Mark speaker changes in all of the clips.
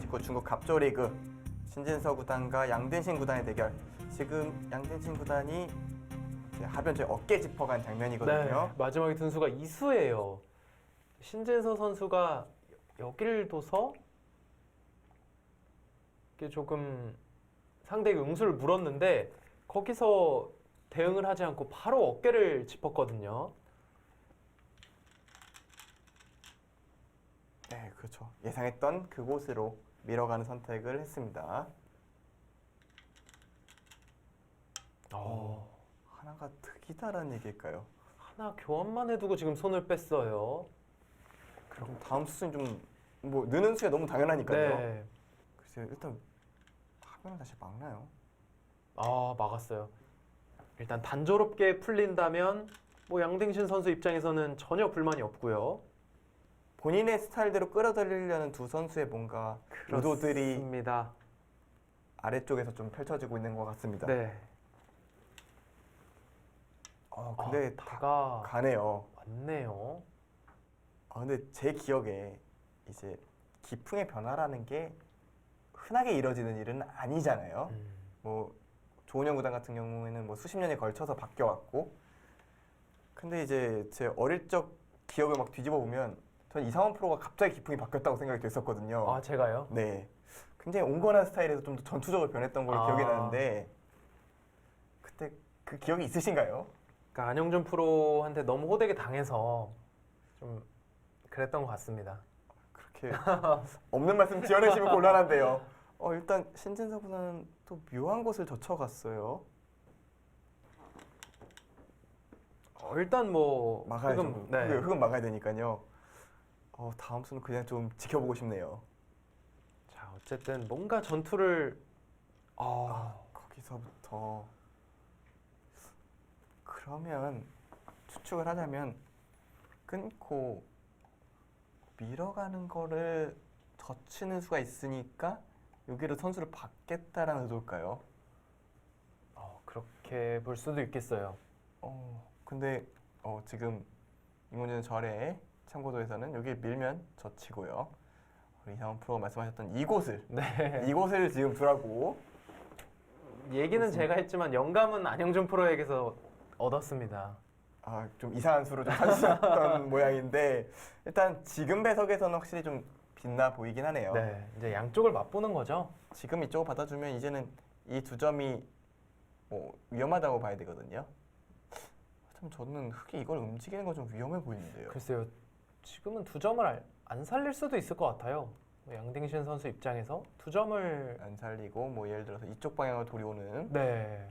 Speaker 1: 프로축구 중국 갑조리그 신진서 구단과 양든신 구단의 대결. 지금 양든신 구단이 이제 하변주에 어깨 짚어간 장면이거든요.
Speaker 2: 네, 마지막에 둔수가 이수예요. 신진서 선수가 여기를 둬서 이게 조금 상대에게 응수를 물었는데 거기서 대응을 하지 않고 바로 어깨를 짚었거든요.
Speaker 1: 네, 그렇죠. 예상했던 그곳으로 밀어가는 선택을 했습니다. 하나가 득이다라는 얘기일까요?
Speaker 2: 하나 교환만 해두고 지금 손을 뺐어요.
Speaker 1: 그럼 다음 수순이 좀 뭐 느는 수가 너무 당연하니까요.
Speaker 2: 네.
Speaker 1: 글쎄요, 일단 화면을 다시 막나요?
Speaker 2: 막았어요. 일단 단조롭게 풀린다면 뭐 양등신 선수 입장에서는 전혀 불만이 없고요.
Speaker 1: 본인의 스타일대로 끌어들이려는 두 선수의 뭔가 의도들이
Speaker 2: 그렇습니다.
Speaker 1: 아래쪽에서 좀 펼쳐지고 있는 것 같습니다.
Speaker 2: 네.
Speaker 1: 근데
Speaker 2: 다가
Speaker 1: 가네요.
Speaker 2: 맞네요.
Speaker 1: 근데 제 기억에 이제 기풍의 변화라는 게 흔하게 이뤄지는 일은 아니잖아요. 뭐 조은영 구단 같은 경우에는 뭐 수십 년에 걸쳐서 바뀌어왔고, 근데 이제 제 어릴 적 기억을 막 뒤집어 보면 전 이상원 프로가 갑자기 기풍이 바뀌었다고 생각이 됐었거든요.
Speaker 2: 제가요?
Speaker 1: 네, 굉장히 온건한 스타일에서 좀 더 전투적으로 변했던 걸로 기억이 나는데 그때 그 기억이 있으신가요?
Speaker 2: 그러니까 안영준 프로한테 너무 호되게 당해서 좀 그랬던 것 같습니다.
Speaker 1: 그렇게 없는 말씀 지어내시면 곤란한데요. 일단 신진서 구단은 또 묘한 곳을 젖혀갔어요.
Speaker 2: 일단 뭐
Speaker 1: 막아야죠.
Speaker 2: 네.
Speaker 1: 흑은 막아야 되니까요. 다음 수는 그냥 좀 지켜보고 싶네요.
Speaker 2: 자, 어쨌든 뭔가 전투를
Speaker 1: 거기서부터 그러면 추측을 하자면 끊고 밀어가는 거를 젖히는 수가 있으니까 여기로 선수를 받겠다라는 의도일까요?
Speaker 2: 그렇게 볼 수도 있겠어요.
Speaker 1: 근데 지금 이문준 절의 참고도에서는 여기 밀면 젖히고요. 우리 이상원 프로가 말씀하셨던 이곳을
Speaker 2: 네.
Speaker 1: 이곳을 지금 두라고.
Speaker 2: 얘기는
Speaker 1: 그렇습니다.
Speaker 2: 제가 했지만 영감은 안영준 프로에게서 얻었습니다.
Speaker 1: 좀 이상한 수로 좀 찾으셨던 모양인데 일단 지금 배석에서는 확실히 좀 빛나 보이긴 하네요.
Speaker 2: 네, 이제 양쪽을 맛보는 거죠.
Speaker 1: 지금 이쪽을 받아주면 이제는 이 두 점이 뭐 위험하다고 봐야 되거든요. 참 저는 흑이 이걸 움직이는 건 좀 위험해 보이는데요.
Speaker 2: 글쎄요, 지금은 두 점을 안 살릴 수도 있을 것 같아요. 양딩신 선수 입장에서 두 점을
Speaker 1: 안 살리고 뭐 예를 들어서 이쪽 방향으로 돌이 오는.
Speaker 2: 네.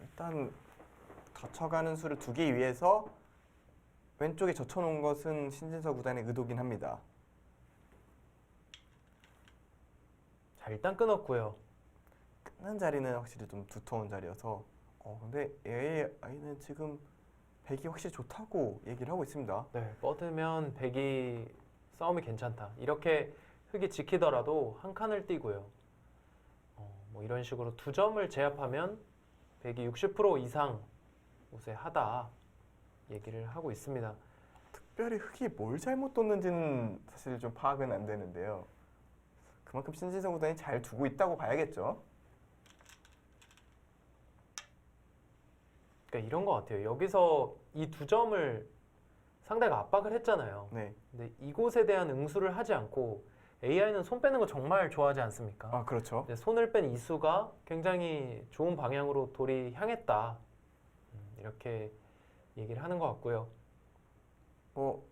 Speaker 1: 일단 젖혀가는 수를 두기 위해서 왼쪽에 젖혀놓은 것은 신진서 구단의 의도긴 합니다.
Speaker 2: 자, 일단 끊었고요.
Speaker 1: 끊는 자리는 확실히 좀 두터운 자리여서 근데 AI는 지금 백이 확실히 좋다고 얘기를 하고 있습니다.
Speaker 2: 네, 뻗으면 백이 싸움이 괜찮다. 이렇게 흑이 지키더라도 한 칸을 띄고요. 뭐 이런 식으로 두 점을 제압하면 백이 60% 이상 우세하다 얘기를 하고 있습니다.
Speaker 1: 특별히 흑이 뭘 잘못 뒀는지는 사실 좀 파악은 안 되는데요. 그만큼 신진서 구단이 잘 두고 있다고 봐야겠죠.
Speaker 2: 그러니까 이런 것 같아요. 여기서 이 두 점을 상대가 압박을 했잖아요.
Speaker 1: 네.
Speaker 2: 근데 이곳에 대한 응수를 하지 않고 AI는 손 빼는 거 정말 좋아하지 않습니까?
Speaker 1: 그렇죠.
Speaker 2: 근데 손을 뺀 이수가 굉장히 좋은 방향으로 돌이 향했다. 이렇게 얘기를 하는 것 같고요.
Speaker 1: 뭐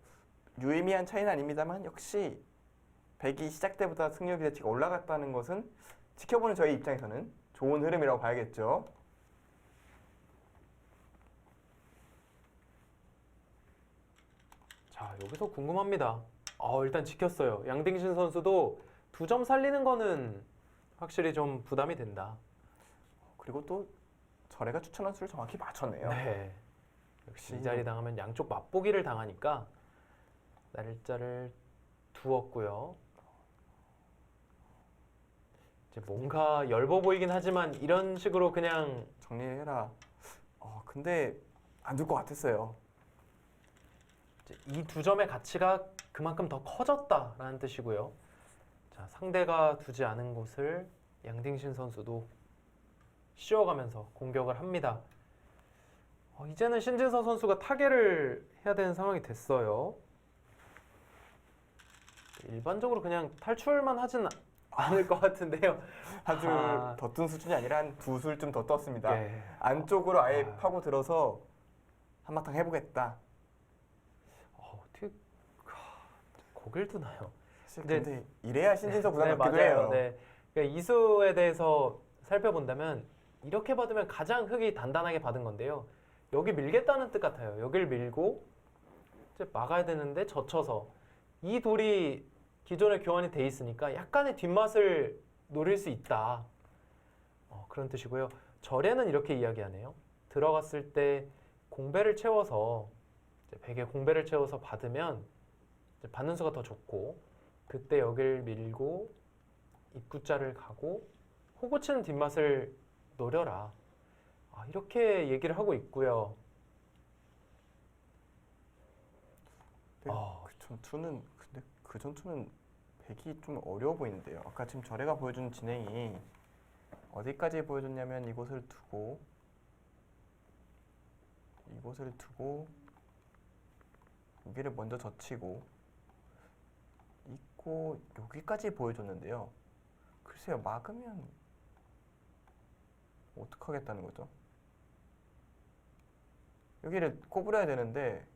Speaker 1: 유의미한 차이는 아닙니다만 역시 백이 시작 때보다 승률 기대치가 올라갔다는 것은 지켜보는 저희 입장에서는 좋은 흐름이라고 봐야겠죠.
Speaker 2: 자, 여기서 궁금합니다. 일단 지켰어요. 양딩신 선수도 두 점 살리는 거는 확실히 좀 부담이 된다.
Speaker 1: 그리고 또 절애가 추천한 수를 정확히 맞췄네요.
Speaker 2: 네. 역시 이 자리 당하면 양쪽 맛보기를 당하니까 날짜를 두었고요. 이제 뭔가 엷어 보이긴 하지만 이런 식으로 그냥
Speaker 1: 정리해라. 근데 안 줄 것 같았어요.
Speaker 2: 이 두 점의 가치가 그만큼 더 커졌다라는 뜻이고요. 자, 상대가 두지 않은 곳을 양딩신 선수도 씌워가면서 공격을 합니다. 이제는 신진서 선수가 타개를 해야 되는 상황이 됐어요. 일반적으로 그냥 탈출만 하진 않을 것 같은데요.
Speaker 1: 한 줄
Speaker 2: 아.
Speaker 1: 더 뜬 수준이 아니라 한 두 술쯤 더 떴습니다.
Speaker 2: 예.
Speaker 1: 안쪽으로 아예
Speaker 2: 아.
Speaker 1: 파고 들어서 한바탕 해보겠다.
Speaker 2: 어떻게 거길 두나요?
Speaker 1: 사실
Speaker 2: 네.
Speaker 1: 근데 이래야 신진서 구단
Speaker 2: 네,
Speaker 1: 같기도
Speaker 2: 맞아요.
Speaker 1: 해요.
Speaker 2: 네. 그러니까 이수에 대해서 살펴본다면 이렇게 받으면 가장 흙이 단단하게 받은 건데요. 여기 밀겠다는 뜻 같아요. 여기를 밀고 이제 막아야 되는데 젖혀서 이 돌이 기존에 교환이 돼 있으니까 약간의 뒷맛을 노릴 수 있다. 그런 뜻이고요. 절에는 이렇게 이야기하네요. 들어갔을 때 공배를 채워서 이제 백에 공배를 채워서 받으면 이제 받는 수가 더 좋고 그때 여길 밀고 입구자를 가고 호구 치는 뒷맛을 노려라. 이렇게 얘기를 하고 있고요.
Speaker 1: 근데 그 전투는 근데 그 전투는 백이 좀 어려워 보이는데요. 아까 지금 저래가 보여준 진행이 어디까지 보여줬냐면 이곳을 두고 여기를 먼저 젖히고 있고 여기까지 보여줬는데요. 글쎄요, 막으면 어떡하겠다는 거죠? 여기를 꼬부려야 되는데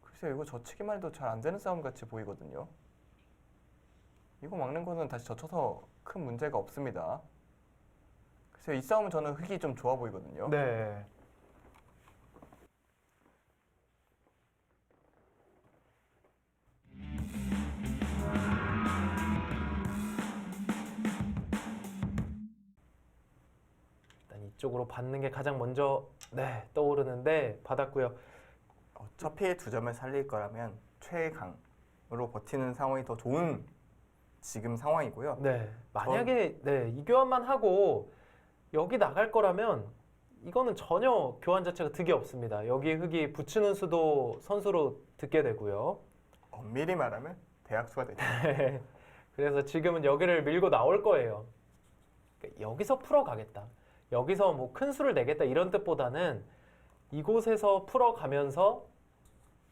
Speaker 1: 글쎄요, 이거 젖히기만 해도 잘 안 되는 싸움 같이 보이거든요. 이거 막는 거는 다시 젖혀서 큰 문제가 없습니다. 글쎄요, 이 싸움은 저는 흙이 좀 좋아 보이거든요.
Speaker 2: 네. 일단 이쪽으로 받는 게 가장 먼저 떠오르는데 받았고요.
Speaker 1: 어차피 두 점을 살릴 거라면 최강으로 버티는 상황이 더 좋은 지금 상황이고요.
Speaker 2: 네. 만약에 이 교환만 하고 여기 나갈 거라면 이거는 전혀 교환 자체가 득이 없습니다. 여기 흙이 붙이는 수도 선수로 듣게 되고요.
Speaker 1: 엄밀히 말하면 대학수가 되죠.
Speaker 2: 그래서 지금은 여기를 밀고 나올 거예요. 그러니까 여기서 풀어가겠다. 여기서 뭐 큰 수를 내겠다 이런 뜻보다는 이곳에서 풀어가면서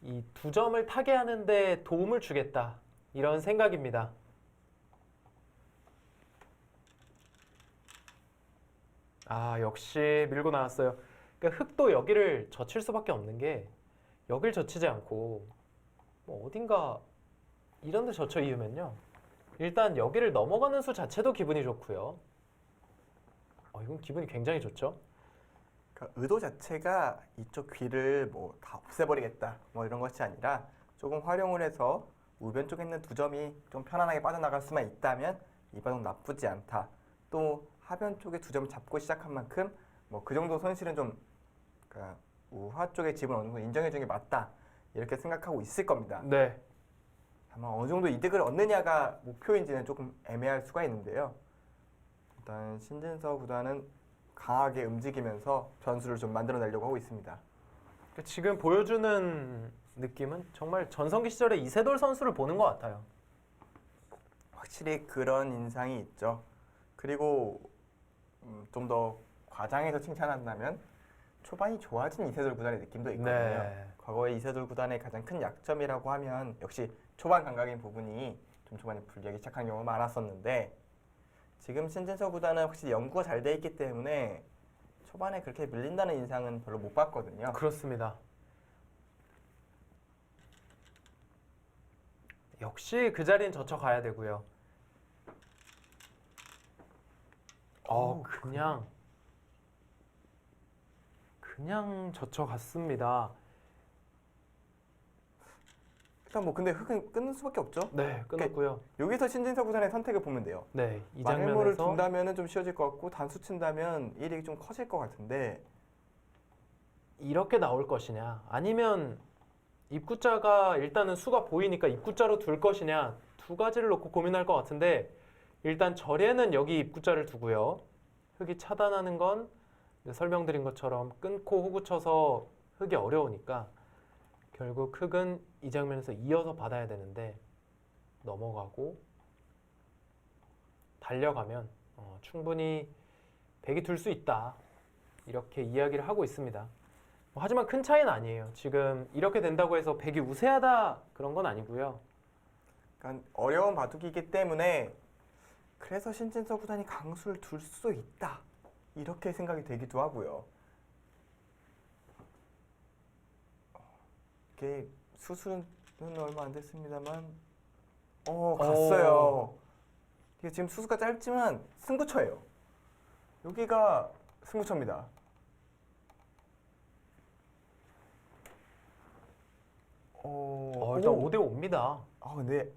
Speaker 2: 이 두 점을 타게 하는데 도움을 주겠다. 이런 생각입니다. 역시 밀고 나왔어요. 그러니까 흙도 여기를 젖힐 수밖에 없는 게 여길 젖히지 않고 뭐 어딘가 이런 데 젖혀 이으면요. 일단 여기를 넘어가는 수 자체도 기분이 좋고요. 이건 기분이 굉장히 좋죠.
Speaker 1: 그러니까 의도 자체가 이쪽 귀를 뭐 다 없애버리겠다 뭐 이런 것이 아니라 조금 활용을 해서 우변 쪽에 있는 두 점이 좀 편안하게 빠져나갈 수만 있다면 이 반응 나쁘지 않다. 또 하변 쪽에 두 점을 잡고 시작한 만큼 뭐 그 정도 손실은 좀 그러니까 우하 쪽의 집은 어느 정도 인정해 주는 게 맞다 이렇게 생각하고 있을 겁니다.
Speaker 2: 네.
Speaker 1: 다만 어느 정도 이득을 얻느냐가 목표인지는 조금 애매할 수가 있는데요. 일단 신진서 구단은 강하게 움직이면서 변수를 좀 만들어내려고 하고 있습니다.
Speaker 2: 그러니까 지금 보여주는 느낌은 정말 전성기 시절에 이세돌 선수를 보는 것 같아요.
Speaker 1: 확실히 그런 인상이 있죠. 그리고 좀 더 과장해서 칭찬한다면 초반이 좋아진 이세돌 구단의 느낌도 있거든요.
Speaker 2: 네.
Speaker 1: 과거에 이세돌 구단의 가장 큰 약점이라고 하면 역시 초반 감각인 부분이 좀 초반에 불리하기 시작한 경우가 많았었는데 지금 신진서 구단은 확실히 연구가 잘 돼 있기 때문에 초반에 그렇게 밀린다는 인상은 별로 못 봤거든요.
Speaker 2: 그렇습니다. 역시 그 자리는 젖혀가야 되고요. 그냥 젖혀갔습니다.
Speaker 1: 일단 뭐 근데 흙은 끊는 수밖에 없죠.
Speaker 2: 네, 끊었고요.
Speaker 1: 여기서 신진서 구단의 선택을 보면 돼요.
Speaker 2: 네, 이
Speaker 1: 만일모를
Speaker 2: 장면에서
Speaker 1: 둔다면은 좀 쉬워질 것 같고 단수 친다면 이익이 좀 커질 것 같은데
Speaker 2: 이렇게 나올 것이냐 아니면 입구자가 일단은 수가 보이니까 입구자로 둘 것이냐 두 가지를 놓고 고민할 것 같은데 일단 절에는 여기 입구자를 두고요. 흙이 차단하는 건 설명드린 것처럼 끊고 호구 쳐서 흙이 어려우니까 결국 흙은 이 장면에서 이어서 받아야 되는데 넘어가고 달려가면 충분히 100이 둘 수 있다. 이렇게 이야기를 하고 있습니다. 하지만 큰 차이는 아니에요. 지금 이렇게 된다고 해서 100이 우세하다 그런 건 아니고요.
Speaker 1: 그러니까 어려운 바둑이기 때문에 그래서 신진서 구단이 강수를 둘 수 있다. 이렇게 생각이 되기도 하고요. 이게 수수는 얼마 안 됐습니다만 갔어요. 이게 지금 수수가 짧지만 승부처예요. 여기가 승부처입니다.
Speaker 2: 일단 5대 5입니다.
Speaker 1: 근데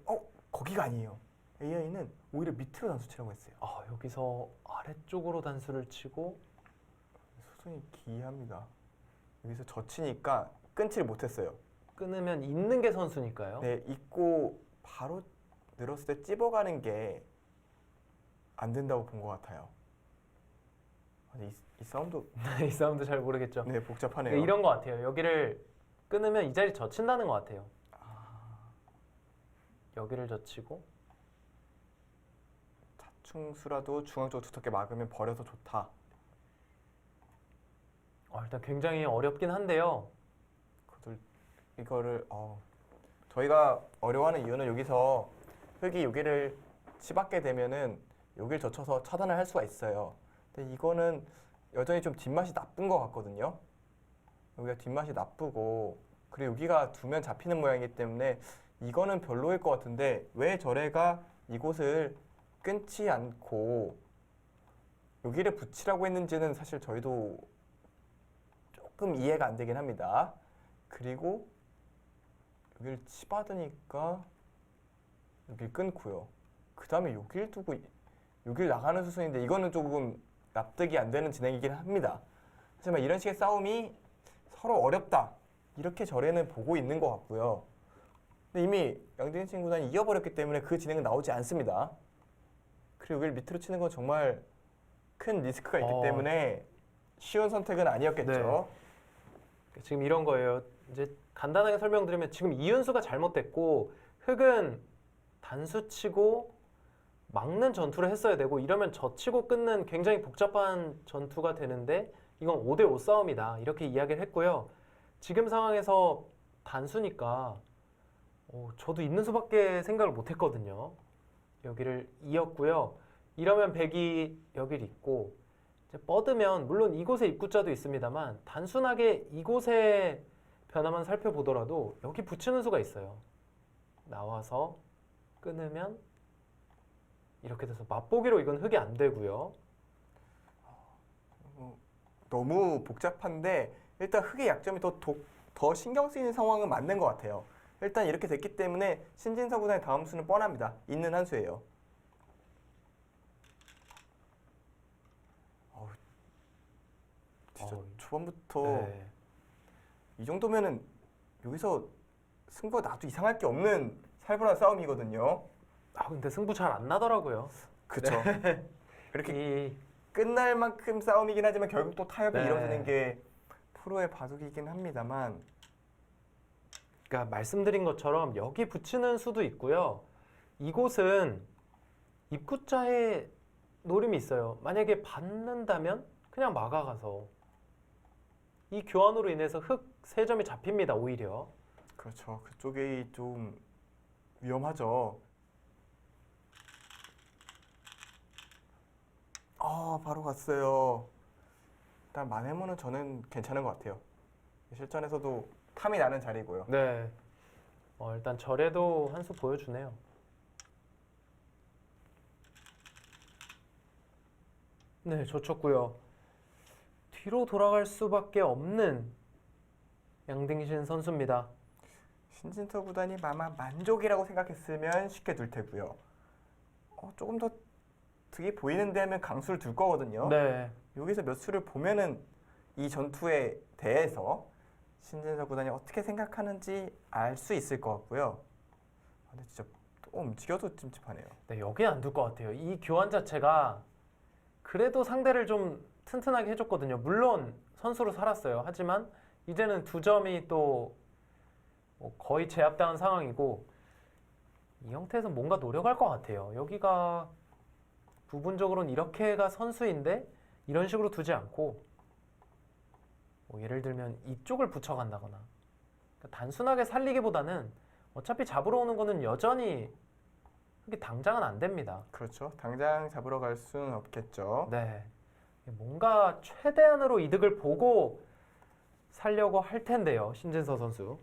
Speaker 1: 거기가 아니에요. AI는 오히려 밑으로 단수 치라고 했어요.
Speaker 2: 여기서 아래쪽으로 단수를 치고
Speaker 1: 수순이 기이합니다. 여기서 젖히니까 끊지를 못했어요.
Speaker 2: 끊으면 있는 게 선수니까요.
Speaker 1: 네, 있고 바로 늘었을 때 찝어가는 게 안 된다고 본 것 같아요. 이 싸움도
Speaker 2: 이 싸움도 잘 모르겠죠.
Speaker 1: 네, 복잡하네요.
Speaker 2: 이런 것 같아요. 여기를 끊으면 이 자리 젖힌다는 것 같아요. 여기를 젖히고
Speaker 1: 자충수라도 중앙 쪽으로 두텁게 막으면 버려서 좋다.
Speaker 2: 일단 굉장히 어렵긴 한데요.
Speaker 1: 이거를 저희가 어려워하는 이유는 여기서 흙이 여기를 치받게 되면은 여기를 젖혀서 차단을 할 수가 있어요. 근데 이거는 여전히 좀 뒷맛이 나쁜 것 같거든요. 여기가 뒷맛이 나쁘고 그리고 여기가 두면 잡히는 모양이기 때문에 이거는 별로일 것 같은데 왜 저래가 이곳을 끊지 않고 여기를 붙이라고 했는지는 사실 저희도 조금 이해가 안 되긴 합니다. 그리고 여기를 치받으니까 여기를 끊고요. 그 다음에 여기를 두고 여기를 나가는 수순인데 이거는 조금 납득이 안 되는 진행이긴 합니다. 하지만 이런 식의 싸움이 서로 어렵다. 이렇게 저래는 보고 있는 것 같고요. 근데 이미 양대진 구단이 이어버렸기 때문에 그 진행은 나오지 않습니다. 그리고 여기를 밑으로 치는 건 정말 큰 리스크가 있기 때문에 쉬운 선택은 아니었겠죠.
Speaker 2: 네. 지금 이런 거예요. 이제 간단하게 설명드리면 지금 이윤수가 잘못됐고 흑은 단수치고 막는 전투를 했어야 되고 이러면 젖히고 끊는 굉장히 복잡한 전투가 되는데 이건 5대 5 싸움이다. 이렇게 이야기를 했고요. 지금 상황에서 단수니까 저도 있는 수밖에 생각을 못 했거든요. 여기를 이었고요. 이러면 백이 여기를 있고 이제 뻗으면 물론 이곳에 입구자도 있습니다만 단순하게 이곳의 변화만 살펴보더라도 여기 붙이는 수가 있어요. 나와서 끊으면 이렇게 돼서 맛보기로 이건 흑이 안 되고요.
Speaker 1: 너무 복잡한데 일단 흑의 약점이 더 신경 쓰이는 상황은 맞는 것 같아요. 일단 이렇게 됐기 때문에 신진서 구단의 다음 수는 뻔합니다. 있는 한 수예요. 진짜 초반부터 이 정도면은 여기서 승부가 나도 이상할 게 없는 살벌한 싸움이거든요.
Speaker 2: 근데 승부 잘 안 나더라고요.
Speaker 1: 그렇죠. 이렇게 끝날 만큼 싸움이긴 하지만 결국 또 타협이 이루어지는 게 프로의 바둑이긴 합니다만
Speaker 2: 그러니까 말씀드린 것처럼 여기 붙이는 수도 있고요. 이곳은 입구자에 노림이 있어요. 만약에 받는다면 그냥 막아가서 이 교환으로 인해서 흑 3점이 잡힙니다. 오히려.
Speaker 1: 그렇죠. 그쪽이 좀 위험하죠. 바로 갔어요. 일단 만해모는 저는 괜찮은 것 같아요. 실전에서도 탐이 나는 자리고요.
Speaker 2: 네. 일단 절에도 한 수 보여주네요. 네, 젖혔고요. 뒤로 돌아갈 수밖에 없는 양등신 선수입니다.
Speaker 1: 신진서 구단이 아마 만족이라고 생각했으면 쉽게 둘 테고요. 조금 더 득이 보이는데 하면 강수를 둘 거거든요.
Speaker 2: 네.
Speaker 1: 여기서 몇 수를 보면은 이 전투에 대해서 신진서 구단이 어떻게 생각하는지 알 수 있을 것 같고요. 근데 진짜 또 움직여도 찜찜하네요.
Speaker 2: 네, 여기 안 둘 것 같아요. 이 교환 자체가 그래도 상대를 좀 튼튼하게 해줬거든요. 물론 선수로 살았어요. 하지만 이제는 2점이 또 거의 제압당한 상황이고 이 형태에서 뭔가 노력할 것 같아요. 여기가 부분적으로는 이렇게가 선수인데 이런 식으로 두지 않고 뭐 예를 들면 이쪽을 붙여간다거나 그러니까 단순하게 살리기보다는 어차피 잡으러 오는 거는 여전히 그게 당장은 안 됩니다.
Speaker 1: 그렇죠. 당장 잡으러 갈 수는 없겠죠.
Speaker 2: 네, 뭔가 최대한으로 이득을 보고 살려고 할 텐데요, 신진서 선수.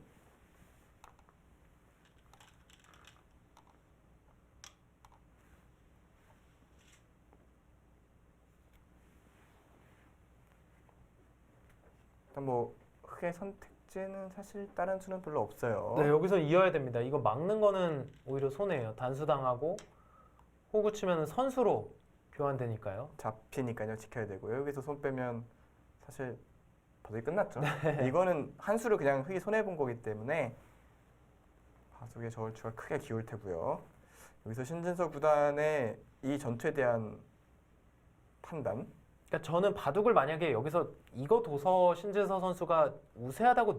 Speaker 1: 일단 뭐 흑의 선택지는 사실 다른 수는 별로 없어요.
Speaker 2: 네, 여기서 이어야 됩니다. 이거 막는 거는 오히려 손해예요. 단수당하고 호구 치면 선수로 교환되니까요.
Speaker 1: 잡히니까요. 지켜야 되고요. 여기서 손 빼면 사실 바둑이 끝났죠. 이거는 한 수를 그냥 흑이 손해 본 거기 때문에 바둑의 저울추가 크게 기울 테고요. 여기서 신진서 구단의 이 전투에 대한 판단.
Speaker 2: 그러니까 저는 바둑을 만약에 여기서 이거 둬서 신진서 선수가 우세하다고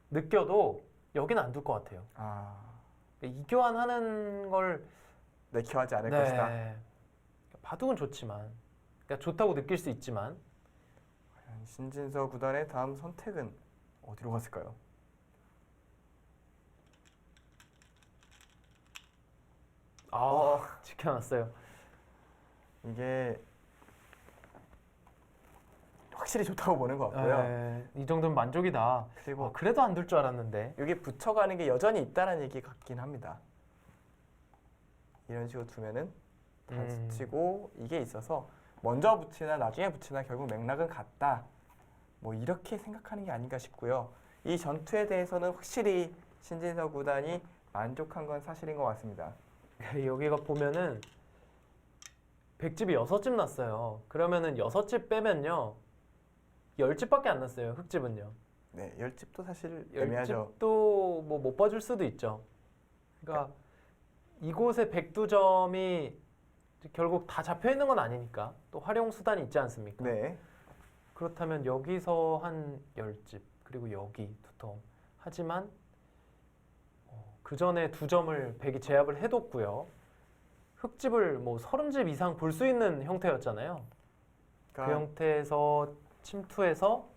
Speaker 2: 느껴도 여기는 안 둘 것 같아요.
Speaker 1: 아,
Speaker 2: 그러니까 이 교환하는 걸
Speaker 1: 내키하지 않을
Speaker 2: 네.
Speaker 1: 것이다.
Speaker 2: 바둑은 좋지만, 그러니까 좋다고 느낄 수 있지만,
Speaker 1: 과연 신진서 구단의 다음 선택은 어디로 갔을까요?
Speaker 2: 지켜놨어요.
Speaker 1: 이게 확실히 좋다고 보는 것 같고요.
Speaker 2: 네, 이 정도면 만족이다.
Speaker 1: 그리고
Speaker 2: 그래도 안 둘 줄 알았는데.
Speaker 1: 여기 붙여가는 게 여전히 있다는 얘기 같긴 합니다. 이런 식으로 두면은 단수 치고 이게 있어서 먼저 붙이나 나중에 붙이나 결국 맥락은 같다. 뭐 이렇게 생각하는 게 아닌가 싶고요. 이 전투에 대해서는 확실히 신진서 구단이 만족한 건 사실인 것 같습니다.
Speaker 2: 여기가 보면은 백집이 6집 났어요. 그러면은 6집 빼면요 10집밖에 안 났어요. 흑집은요.
Speaker 1: 네, 열집도 사실 애매하죠.
Speaker 2: 10집도 뭐 못 봐줄 수도 있죠. 그러니까 이곳에 백두점이 결국 다 잡혀 있는 건 아니니까 또 활용 수단이 있지 않습니까?
Speaker 1: 네,
Speaker 2: 그렇다면 여기서 한 10집 그리고 여기 2통 하지만 그 전에 2점을 백이 제압을 해뒀고요. 흑집을 뭐 30집 이상 볼 수 있는 형태였잖아요. 그
Speaker 1: 그러니까
Speaker 2: 형태에서 침투해서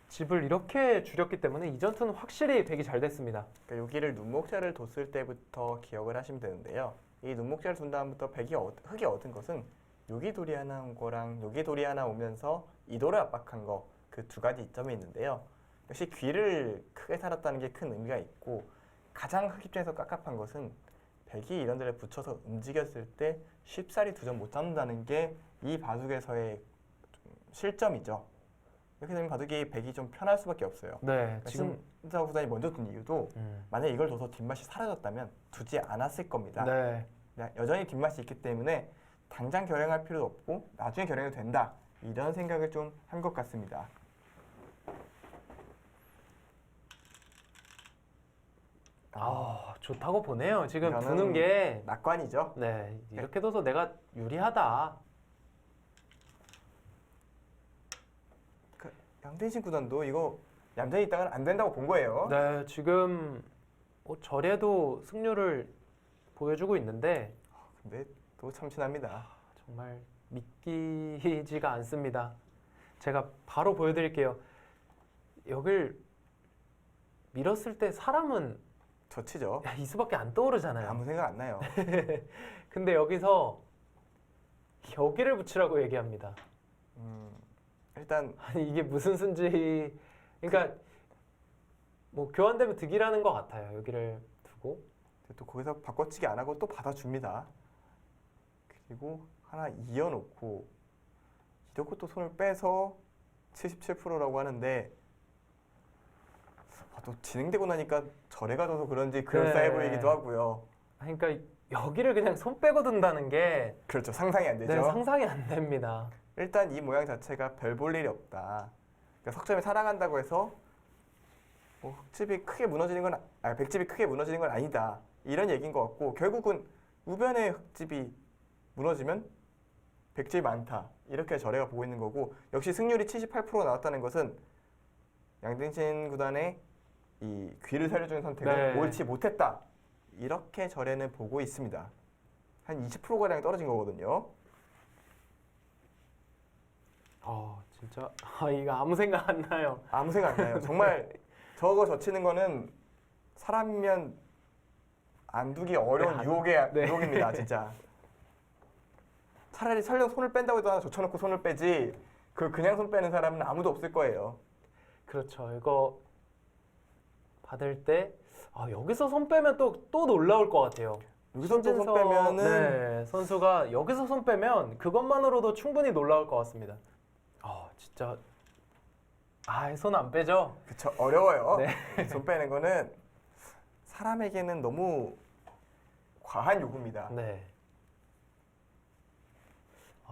Speaker 2: 집을 이렇게 줄였기 때문에 이 전투는 확실히 백이 잘 됐습니다.
Speaker 1: 그러니까 여기를 눈목자를 뒀을 때부터 기억을 하시면 되는데요. 이 눈목자를 둔 다음부터 흑이 얻은 것은 여기 돌이 하나 온 거랑 여기 돌이 하나 오면서 이 돌을 압박한 거 그 두 가지 이점이 있는데요. 역시 귀를 크게 살았다는 게 큰 의미가 있고 가장 흑 입장에서 깝깝한 것은 백이 이런 데를 붙여서 움직였을 때 쉽사리 2점 못 잡는다는 게 이 바둑에서의 좀 실점이죠. 이렇게 되면 바둑이 백이 좀 편할 수밖에 없어요.
Speaker 2: 네, 지금
Speaker 1: 신진서 구단이 먼저 둔 이유도 만약 이걸 둬서 뒷맛이 사라졌다면 두지 않았을 겁니다.
Speaker 2: 네,
Speaker 1: 여전히 뒷맛이 있기 때문에 당장 결행할 필요도 없고 나중에 결행해도 된다. 이런 생각을 좀 한 것 같습니다.
Speaker 2: 좋다고 보네요. 지금
Speaker 1: 이거는
Speaker 2: 두는 게
Speaker 1: 낙관이죠.
Speaker 2: 네, 이렇게 둬서 내가 유리하다.
Speaker 1: 양대신 구단도 이거 얌전히 있다가는 안 된다고 본 거예요.
Speaker 2: 네, 지금 저래도 승률을 보여주고 있는데
Speaker 1: 근데 또 참신합니다.
Speaker 2: 정말 믿기지가 않습니다. 제가 바로 보여드릴게요. 여길 밀었을 때 사람은
Speaker 1: 저치죠.
Speaker 2: 이 수밖에 안 떠오르잖아요.
Speaker 1: 아무 생각 안 나요.
Speaker 2: 근데 여기서 여기를 붙이라고 얘기합니다.
Speaker 1: 일단
Speaker 2: 아니 이게 무슨 순지? 그러니까 뭐 교환되면 득이라는 것 같아요. 여기를 두고
Speaker 1: 또 거기서 바꿔치기 안 하고 또 받아줍니다. 그리고 하나 이어놓고 이렇게 또 손을 빼서 77%라고 하는데 또 진행되고 나니까 절에가 져서 그런지 그럴싸해
Speaker 2: 네.
Speaker 1: 보이기도 하고요.
Speaker 2: 그러니까 여기를 그냥 손 빼고 둔다는 게
Speaker 1: 그렇죠. 상상이 안 되죠.
Speaker 2: 네, 상상이 안 됩니다.
Speaker 1: 일단 이 모양 자체가 별 볼 일이 없다. 그러니까 석점이 살아간다고 해서 뭐 흑집이 크게 무너지는 건 백집이 크게 무너지는 건 아니다. 이런 얘기인 것 같고 결국은 우변의 흑집이 무너지면 백집이 많다. 이렇게 절에가 보고 있는 거고 역시 승률이 78% 나왔다는 것은 양등신 구단의 이 귀를 살려주는 선택을
Speaker 2: 네.
Speaker 1: 옳지 못했다. 이렇게 절에는 보고 있습니다. 한 20%가량 떨어진 거거든요.
Speaker 2: 진짜 이거 아무 생각 안 나요.
Speaker 1: 아무 생각 안 나요. 정말 저거 젖히는 거는 사람이면 안 두기 어려운
Speaker 2: 네,
Speaker 1: 유혹입니다, 진짜. 차라리 설령 손을 뺀다고 해도 하나 젖혀놓고 손을 빼지, 그냥 손 빼는 사람은 아무도 없을 거예요.
Speaker 2: 그렇죠. 이거 받을 때 여기서 손 빼면 또 놀라울 것 같아요.
Speaker 1: 여기서 또 손
Speaker 2: 신진서,
Speaker 1: 빼면은
Speaker 2: 네, 선수가 여기서 손 빼면 그것만으로도 충분히 놀라울 것 같습니다. 진짜 손 안 빼죠?
Speaker 1: 그쵸, 어려워요.
Speaker 2: 네.
Speaker 1: 손 빼는 거는 사람에게는 너무 과한 요구입니다.
Speaker 2: 네.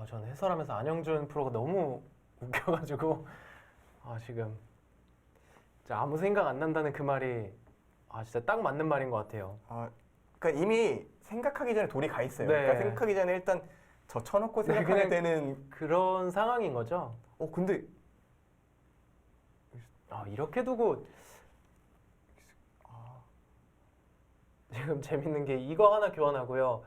Speaker 2: 저는 해설하면서 안영준 프로가 너무 웃겨가지고 지금 진짜 아무 생각 안 난다는 그 말이 진짜 딱 맞는 말인 것 같아요.
Speaker 1: 그러니까 이미 생각하기 전에 돌이 가 있어요.
Speaker 2: 네.
Speaker 1: 그러니까 생각하기 전에 일단 젖혀놓고
Speaker 2: 네,
Speaker 1: 생각하게
Speaker 2: 그냥
Speaker 1: 되는.
Speaker 2: 그런 상황인 거죠.
Speaker 1: 근데
Speaker 2: 이렇게 두고 지금 재밌는 게 이거 하나 교환하고요.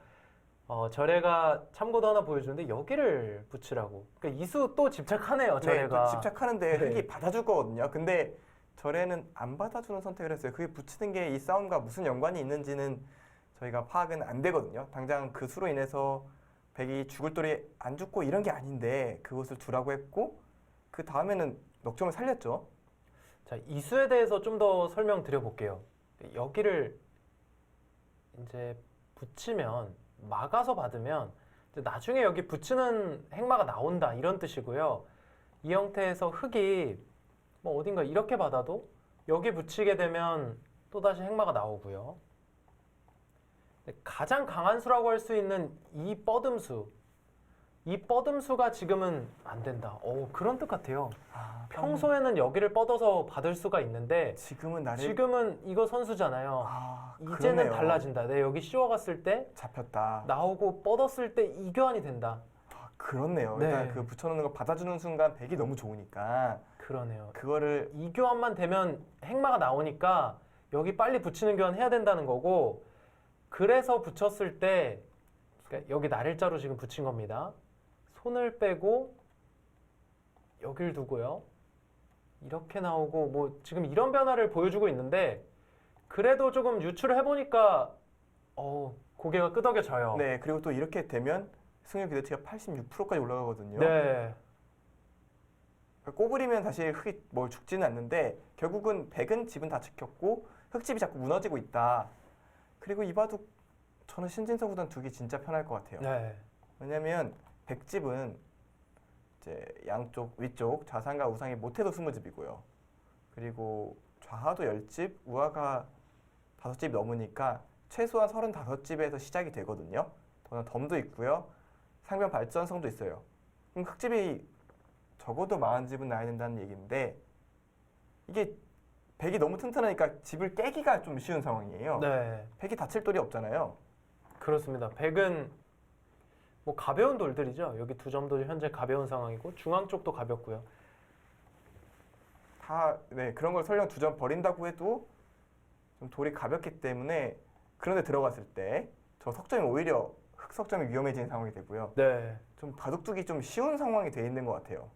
Speaker 2: 절애가 참고도 하나 보여주는데 여기를 붙이라고. 그러니까 이수 또 집착하네요.
Speaker 1: 네,
Speaker 2: 절애가.
Speaker 1: 또 집착하는데
Speaker 2: 네.
Speaker 1: 흙이 받아줄 거거든요. 근데 절에는 안 받아주는 선택을 했어요. 그게 붙이는 게 이 싸움과 무슨 연관이 있는지는 저희가 파악은 안 되거든요. 당장 그 수로 인해서 백이 죽을 돌이 안 죽고 이런 게 아닌데 그것을 두라고 했고, 그 다음에는 넉점을 살렸죠.
Speaker 2: 자, 이수에 대해서 좀 더 설명드려 볼게요. 여기를 이제 붙이면 막아서 받으면 이제 나중에 여기 붙이는 행마가 나온다 이런 뜻이고요. 이 형태에서 흙이 뭐 어딘가 이렇게 받아도 여기 붙이게 되면 또다시 행마가 나오고요. 가장 강한 수라고 할 수 있는 이 뻗음수, 이 뻗음수가 지금은 안 된다. 그런 뜻 같아요. 평소에는 여기를 뻗어서 받을 수가 있는데 지금은 이거 선수잖아요. 이제는
Speaker 1: 그러네요.
Speaker 2: 달라진다. 내 여기 씌워갔을 때
Speaker 1: 잡혔다.
Speaker 2: 나오고 뻗었을 때 이 교환이 된다.
Speaker 1: 그렇네요.
Speaker 2: 네.
Speaker 1: 일단 그 붙여놓는 거 받아주는 순간 백이 너무 좋으니까
Speaker 2: 그러네요.
Speaker 1: 그거를
Speaker 2: 이 교환만 되면 행마가 나오니까 여기 빨리 붙이는 교환 해야 된다는 거고, 그래서 붙였을 때 그러니까 여기 날일자로 지금 붙인 겁니다. 손을 빼고 여길 두고요. 이렇게 나오고 뭐 지금 이런 변화를 보여주고 있는데, 그래도 조금 유출을 해보니까 고개가 끄덕여져요.
Speaker 1: 네, 그리고 또 이렇게 되면 승률 기대치가 86%까지 올라가거든요.
Speaker 2: 네.
Speaker 1: 꼬부리면 다시 흙이 뭘 죽지는 않는데 결국은 백은 집은 다 지켰고 흙집이 자꾸 무너지고 있다. 그리고 이 바둑 저는 신진서 구단 두기 진짜 편할 것 같아요.
Speaker 2: 네.
Speaker 1: 왜냐면 백집은 이제 양쪽 위쪽 좌상과 우상이 못해도 20집이고요. 그리고 좌하도 10집, 우하가 5집 넘으니까 최소한 35집에서 시작이 되거든요. 더는 덤도 있고요. 상변 발전성도 있어요. 그럼 흙집이 적어도 40집은 나야 된다는 얘기인데, 이게 백이 너무 튼튼하니까 집을 깨기가 좀 쉬운 상황이에요.
Speaker 2: 네.
Speaker 1: 백이 다칠 돌이 없잖아요.
Speaker 2: 그렇습니다. 백은 뭐 가벼운 돌들이죠. 여기 두 점도 현재 가벼운 상황이고 중앙 쪽도 가볍고요.
Speaker 1: 네, 그런 걸 설령 2점 버린다고 해도 좀 돌이 가볍기 때문에 그런데 들어갔을 때 저 석점이 오히려 흑석점이 위험해지는 상황이 되고요.
Speaker 2: 네.
Speaker 1: 좀 바둑두기 좀 쉬운 상황이 돼 있는 것 같아요.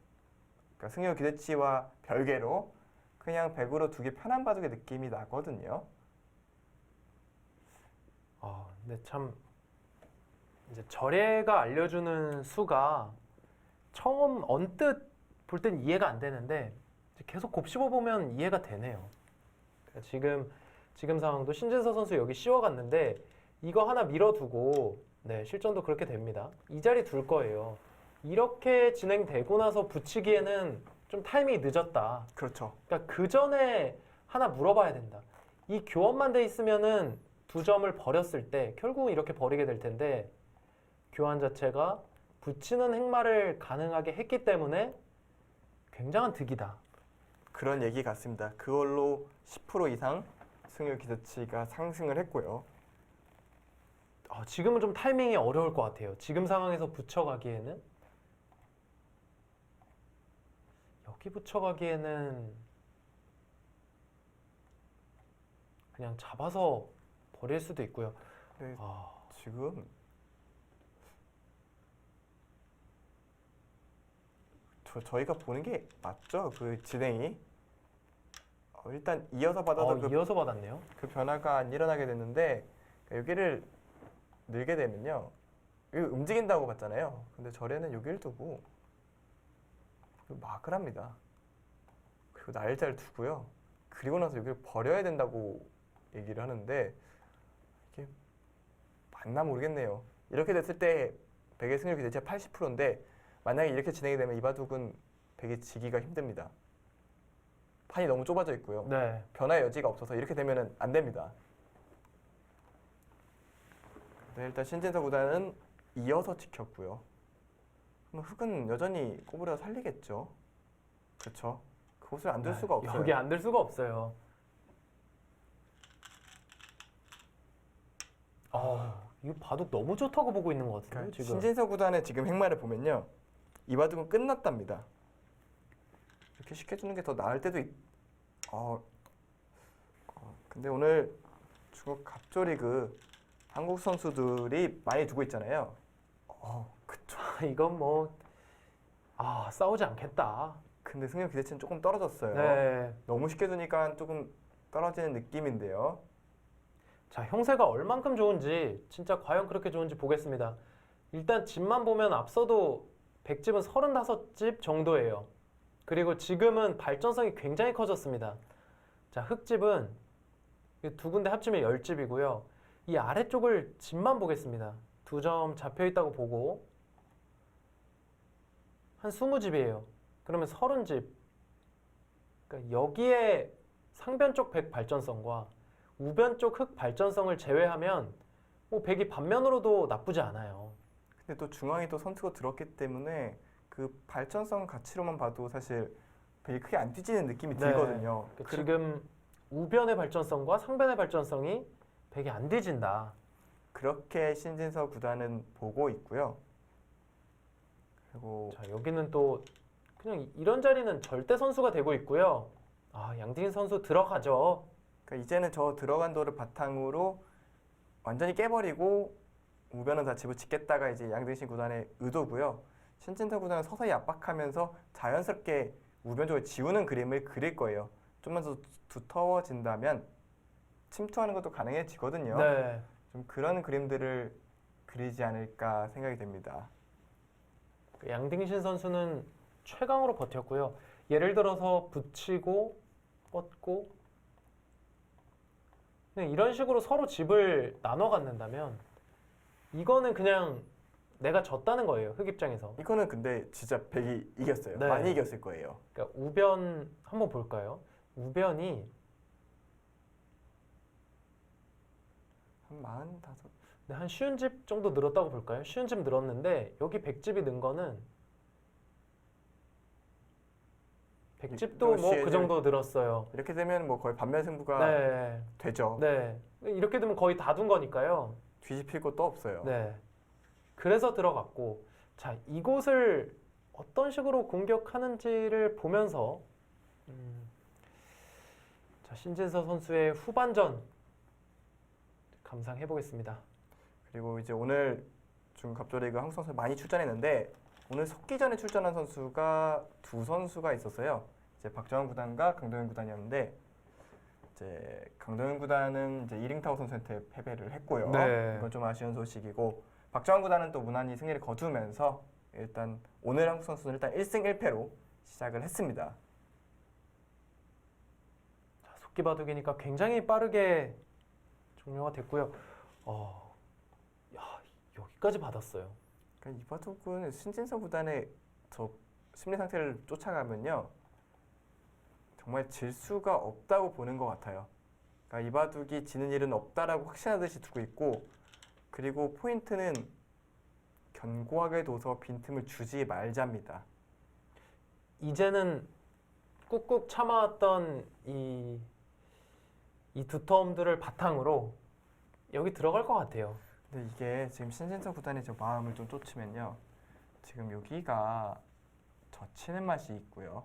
Speaker 1: 그러니까 승률 기대치와 별개로 그냥 백으로 두기 편한 바둑의 느낌이 나거든요.
Speaker 2: 근데 참 이제 절애가 알려주는 수가 처음 언뜻 볼 땐 이해가 안 되는데 이제 계속 곱씹어 보면 이해가 되네요. 그러니까 지금 상황도 신진서 선수 여기 씌워갔는데 이거 하나 밀어두고 실전도 그렇게 됩니다. 이 자리 둘 거예요. 이렇게 진행되고 나서 붙이기에는 좀 타이밍이 늦었다.
Speaker 1: 그렇죠.
Speaker 2: 그러니까 그 전에 하나 물어봐야 된다. 이 교환만 돼 있으면은 2점을 버렸을 때 결국은 이렇게 버리게 될 텐데, 교환 자체가 붙이는 행마를 가능하게 했기 때문에 굉장한 득이다.
Speaker 1: 그런 얘기 같습니다. 그걸로 10% 이상 승률 기대치가 상승을 했고요.
Speaker 2: 지금은 좀 타이밍이 어려울 것 같아요. 지금 상황에서 붙여가기에는, 여기 붙여가기에는 그냥 잡아서 버릴 수도 있고요.
Speaker 1: 네, 지금 저희가 보는 게 맞죠? 그 진행이 일단 이어서 받아도
Speaker 2: 이어서 받았네요.
Speaker 1: 그 변화가 안 일어나게 됐는데 여기를 늘게 되면요, 여기 움직인다고 봤잖아요. 근데 저래는 여기를 두고 막을 합니다. 그리고 날짜를 두고요. 그리고 나서 여기를 버려야 된다고 얘기를 하는데 이게 맞나 모르겠네요. 이렇게 됐을 때 백의 승률 기대치가 80%인데 만약에 이렇게 진행이 되면 이바둑은 백이 지기가 힘듭니다. 판이 너무 좁아져 있고요.
Speaker 2: 네.
Speaker 1: 변화의 여지가 없어서 이렇게 되면은 안 됩니다. 네, 일단 신진서 구단은 이어서 지켰고요. 그럼 흑은 여전히 꼬부려 살리겠죠. 그렇죠. 그곳을 안 둘
Speaker 2: 네,
Speaker 1: 수가 없어요.
Speaker 2: 여기 안 들 수가 없어요. 이거 바둑 너무 좋다고 보고 있는 것 같은데요,
Speaker 1: 그러니까
Speaker 2: 지금.
Speaker 1: 신진서 구단의 지금 행마를 보면요, 이 바둑은 끝났답니다. 이렇게 쉽게 주는 게 더 나을 때도 근데 오늘 중국 갑조리그 한국 선수들이 많이 두고 있잖아요. 그쵸.
Speaker 2: 이건 뭐 싸우지 않겠다.
Speaker 1: 근데 승률 기대치는 조금 떨어졌어요.
Speaker 2: 네.
Speaker 1: 너무 쉽게 두니까 조금 떨어지는 느낌인데요.
Speaker 2: 자, 형세가 얼만큼 좋은지, 진짜 과연 그렇게 좋은지 보겠습니다. 일단 집만 보면 앞서도 백집은 35집 정도예요. 그리고 지금은 발전성이 굉장히 커졌습니다. 자, 흑집은 두 군데 합치면 10집이고요. 이 아래쪽을 집만 보겠습니다. 2점 잡혀 있다고 보고 한 20집이에요. 그러면 30집. 그러니까 여기에 상변 쪽 백 발전성과 우변 쪽 흑 발전성을 제외하면 뭐 백이 반면으로도 나쁘지 않아요.
Speaker 1: 근데 또 중앙이 또 선수가 들었기 때문에 그 발전성 가치로만 봐도 사실 되게 크게 안 뒤지는 느낌이
Speaker 2: 네.
Speaker 1: 들거든요.
Speaker 2: 그러니까 지금 우변의 발전성과 상변의 발전성이 백이 안 뒤진다.
Speaker 1: 그렇게 신진서 구단은 보고 있고요. 그리고
Speaker 2: 자, 여기는 또 그냥 이런 자리는 절대 선수가 되고 있고요. 양딩 선수 들어가죠.
Speaker 1: 그러니까 이제는 저 들어간 돌을 바탕으로 완전히 깨버리고 우변은 다 집어짓겠다가 이제 양등신 구단의 의도고요. 신진서 구단은 서서히 압박하면서 자연스럽게 우변 쪽을 지우는 그림을 그릴 거예요. 좀만 더 두터워진다면 침투하는 것도 가능해지거든요.
Speaker 2: 네.
Speaker 1: 좀 그런 그림들을 그리지 않을까 생각이 됩니다.
Speaker 2: 양딩신 선수는 최강으로 버텼고요. 예를 들어서 붙이고 뻗고 그냥 이런 식으로 서로 집을 나눠 갖는다면 이거는 그냥 내가 졌다는 거예요. 흑 입장에서.
Speaker 1: 이거는 근데 진짜 백이 이겼어요.
Speaker 2: 네.
Speaker 1: 많이 이겼을 거예요.
Speaker 2: 그러니까 우변 한번 볼까요? 우변이
Speaker 1: 한 45.
Speaker 2: 한 쉬운 집 정도 늘었다고 볼까요? 쉬운 집 늘었는데 여기 100집이 는 거는 100집도 뭐 그 정도 늘었어요.
Speaker 1: 이렇게 되면 뭐 거의 반면 승부가
Speaker 2: 네.
Speaker 1: 되죠.
Speaker 2: 네. 이렇게 되면 거의 다 둔 거니까요.
Speaker 1: 뒤집힐 것도 없어요.
Speaker 2: 네. 그래서 들어갔고, 자, 이곳을 어떤 식으로 공격하는지를 보면서, 자, 신진서 선수의 후반전 감상해 보겠습니다.
Speaker 1: 그리고 이제 오늘 중국 갑조리그 한국 선수 많이 출전했는데 오늘 속기 전에 출전한 선수가 두 선수가 있었어요. 이제 박정환 구단과 강동현 구단이었는데 이제 강동현 구단은 이제 이링타오 선수한테 패배를 했고요.
Speaker 2: 네.
Speaker 1: 이건 좀 아쉬운 소식이고 박정환 구단은 또 무난히 승리를 거두면서 일단 오늘 한국 선수는 일단 1승 1패로 시작을 했습니다.
Speaker 2: 자, 속기 바둑이니까 굉장히 빠르게 종료가 됐고요. 야, 여기까지 받았어요.
Speaker 1: 그러니까 이 바둑은 신진서 구단의 저 심리 상태를 쫓아가면요 정말 질 수가 없다고 보는 것 같아요. 그러니까 이 바둑이 지는 일은 없다라고 확신하듯이 두고 있고 그리고 포인트는 견고하게 둬서 빈틈을 주지 말자입니다.
Speaker 2: 이제는 꾹꾹 참아왔던 이 두터움들을 바탕으로 여기 들어갈 것 같아요.
Speaker 1: 근데 이게 지금 신진서 구단의 저 마음을 좀 쫓으면요 지금 여기가 젖히는 맛이 있고요.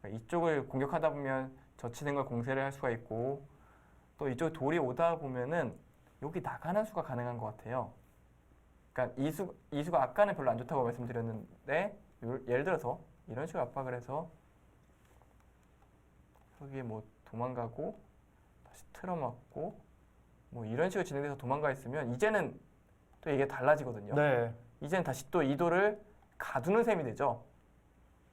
Speaker 1: 그러니까 이쪽을 공격하다 보면 젖히는 걸 공세를 할 수가 있고 또 이쪽 돌이 오다 보면은 여기 나가는 수가 가능한 것 같아요. 그러니까 이수가 아까는 별로 안 좋다고 말씀드렸는데 예를 들어서 이런 식으로 압박을 해서 흑이 뭐 도망가고 다시 틀어막고 뭐 이런 식으로 진행돼서 도망가 있으면 이제는 또 이게 달라지거든요.
Speaker 2: 네.
Speaker 1: 이제는 다시 또 이도를 가두는 셈이 되죠.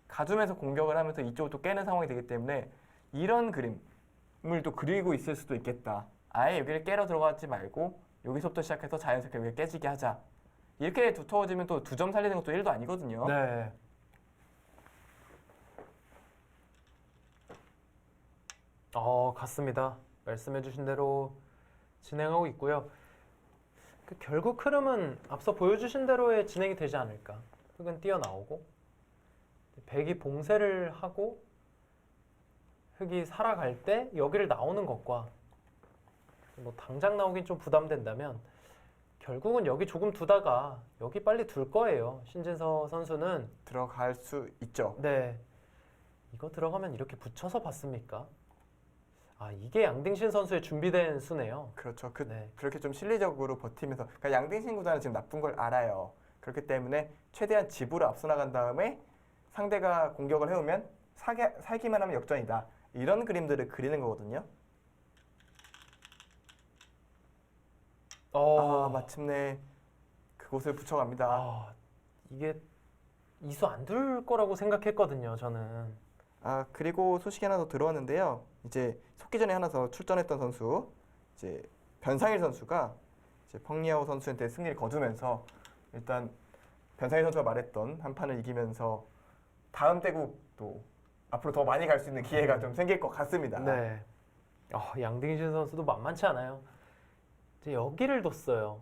Speaker 1: 가두면서 공격을 하면서 이쪽을 또 깨는 상황이 되기 때문에 이런 그림을 또 그리고 있을 수도 있겠다. 아예 여기를 깨러 들어가지 말고 여기서부터 시작해서 자연스럽게 여기를 깨지게 하자. 이렇게 두터워지면 또 2점 살리는 것도 1도 아니거든요.
Speaker 2: 네. 같습니다. 말씀해주신 대로 진행하고 있고요. 결국 흐름은 앞서 보여주신 대로의 진행이 되지 않을까. 흑은 뛰어나오고 백이 봉쇄를 하고 흑이 살아갈 때 여기를 나오는 것과 뭐 당장 나오긴 좀 부담된다면 결국은 여기 조금 두다가 여기 빨리 둘 거예요. 신진서 선수는.
Speaker 1: 들어갈 수 있죠.
Speaker 2: 네. 이거 들어가면 이렇게 붙여서 봤습니까? 아, 이게 양딩신 선수의 준비된 수네요.
Speaker 1: 그렇죠.
Speaker 2: 네.
Speaker 1: 그렇게 좀 실리적으로 버티면서 그러니까 양딩신 구단은 지금 나쁜 걸 알아요. 그렇기 때문에 최대한 집으로 앞서 나간 다음에 상대가 공격을 해오면 살기만 하면 역전이다. 이런 그림들을 그리는 거거든요. 마침내 그곳을 붙여갑니다.
Speaker 2: 이게 이수 안 둘 거라고 생각했거든요, 저는.
Speaker 1: 그리고 소식이 하나 더 들어왔는데요. 이제 속기 전에 하나 더 출전했던 선수, 이제 변상일 선수가 이제 펑리아오 선수한테 승리를 거두면서 일단 변상일 선수가 말했던 한 판을 이기면서 다음 대국도 앞으로 더 많이 갈 수 있는 기회가 좀 생길 것 같습니다.
Speaker 2: 네. 양딩신 선수도 만만치 않아요. 이제 여기를 뒀어요.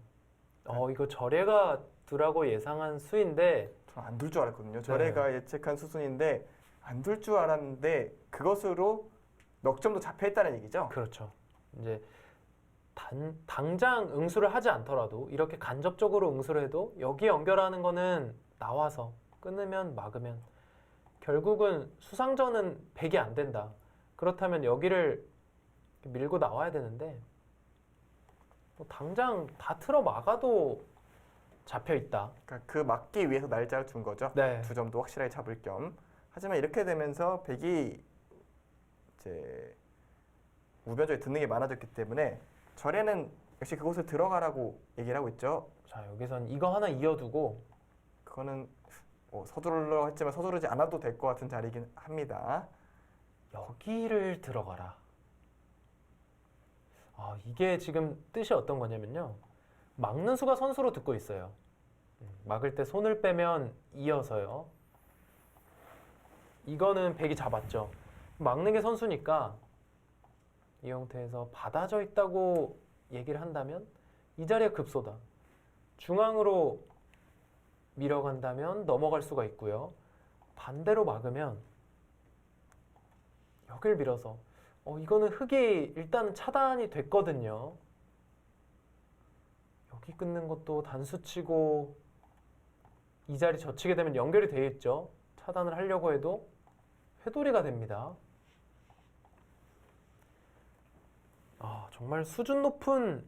Speaker 2: 이거 절에가 두라고 예상한 수인데
Speaker 1: 안 둘 줄 알았거든요. 절에가 예측한 수순인데 안 둘 줄 알았는데 그것으로 넉 점도 잡혀 있다는 얘기죠.
Speaker 2: 그렇죠. 이제 당장 응수를 하지 않더라도 이렇게 간접적으로 응수를 해도 여기 연결하는 거는 나와서 끊으면 막으면 결국은 수상전은 100이 안 된다. 그렇다면 여기를 밀고 나와야 되는데 뭐 당장 다 틀어 막아도 잡혀 있다.
Speaker 1: 그러니까 그 막기 위해서 날짜를 둔 거죠.
Speaker 2: 네.
Speaker 1: 2점도 확실하게 잡을 겸. 하지만 이렇게 되면서 백이 이제 우변쪽에 듣는 게 많아졌기 때문에 절에는 역시 그곳을 들어가라고 얘기를 하고 있죠.
Speaker 2: 자, 여기선 이거 하나 이어두고
Speaker 1: 그거는 서두르려 했지만 서두르지 않아도 될 것 같은 자리이긴 합니다.
Speaker 2: 여기를 들어가라. 이게 지금 뜻이 어떤 거냐면요. 막는 수가 선수로 듣고 있어요. 막을 때 손을 빼면 이어서요. 이거는 백이 잡았죠. 막는 게 선수니까 이 형태에서 받아져 있다고 얘기를 한다면 이 자리에 급소다. 중앙으로 밀어간다면 넘어갈 수가 있고요. 반대로 막으면 여길 밀어서 이거는 흑이 일단 차단이 됐거든요. 여기 끊는 것도 단수치고 이 자리 젖히게 되면 연결이 되어 있죠. 차단을 하려고 해도 회돌이가 됩니다. 정말 수준 높은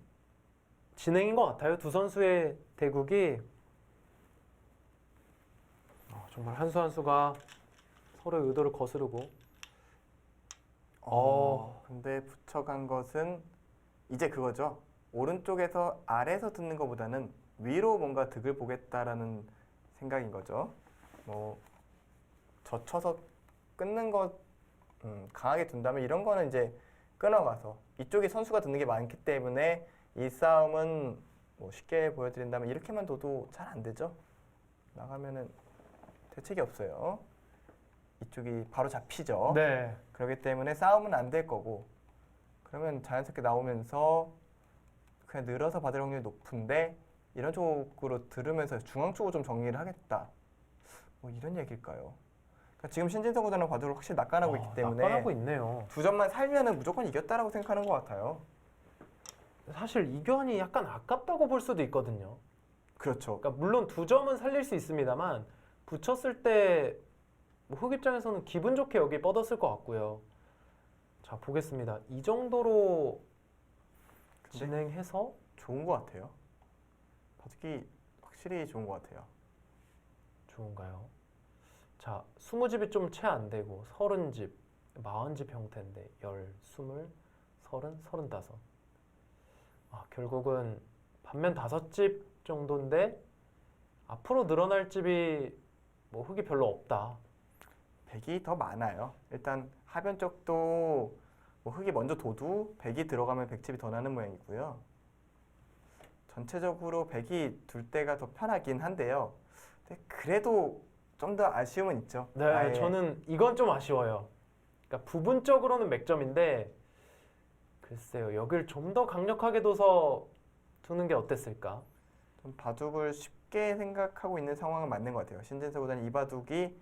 Speaker 2: 진행인 것 같아요. 두 선수의 대국이 정말 한 수 한 수가 서로의 의도를 거스르고
Speaker 1: 근데 붙여간 것은 이제 그거죠. 오른쪽에서 아래에서 듣는 것보다는 위로 뭔가 득을 보겠다라는 생각인 거죠. 뭐 젖혀서 끊는 것 강하게 둔다면 이런 거는 이제 끊어가서 이쪽에 선수가 듣는 게 많기 때문에 이 싸움은 뭐 쉽게 보여드린다면 이렇게만 둬도 잘 안 되죠. 나가면은 대책이 없어요. 이쪽이 바로 잡히죠.
Speaker 2: 네.
Speaker 1: 그렇기 때문에 싸움은 안 될 거고 그러면 자연스럽게 나오면서 그냥 늘어서 받을 확률이 높은데 이런 쪽으로 들으면서 중앙 쪽으로 좀 정리를 하겠다. 뭐 이런 얘기일까요? 그러니까 지금 신진서 구단은 과도를 확실히 낙관하고 있기 때문에
Speaker 2: 낙관하고 있네요.
Speaker 1: 2점만 살면은 무조건 이겼다라고 생각하는 것 같아요.
Speaker 2: 사실 이 교환이 약간 아깝다고 볼 수도 있거든요.
Speaker 1: 그렇죠.
Speaker 2: 그러니까 물론 2점은 살릴 수 있습니다만 붙였을 때 흑 입장에서는 기분 좋게 여기 뻗었을 것 같고요. 자, 보겠습니다. 이 정도로 진행해서
Speaker 1: 좋은 것 같아요. 바둑이 확실히 좋은 것 같아요.
Speaker 2: 좋은가요? 자, 20집이 좀 채 안 되고 30집, 40집 형태인데 10, 20, 30, 35. 아, 결국은 반면 5집 정도인데 앞으로 늘어날 집이 뭐 흙이 별로 없다.
Speaker 1: 백이 더 많아요. 일단 하변 쪽도 뭐 흙이 먼저 둬도 백이 들어가면 백집이 더 나는 모양이고요. 전체적으로 백이 둘 때가 더 편하긴 한데요. 근데 그래도 좀 더 아쉬움은 있죠.
Speaker 2: 네,
Speaker 1: 아예
Speaker 2: 저는 이건 좀 아쉬워요. 그러니까 부분적으로는 맥점인데 글쎄요, 여길 좀 더 강력하게 둬서 두는 게 어땠을까?
Speaker 1: 좀 바둑을 쉽게 생각하고 있는 상황은 맞는 것 같아요. 신진서 구단이 이 바둑이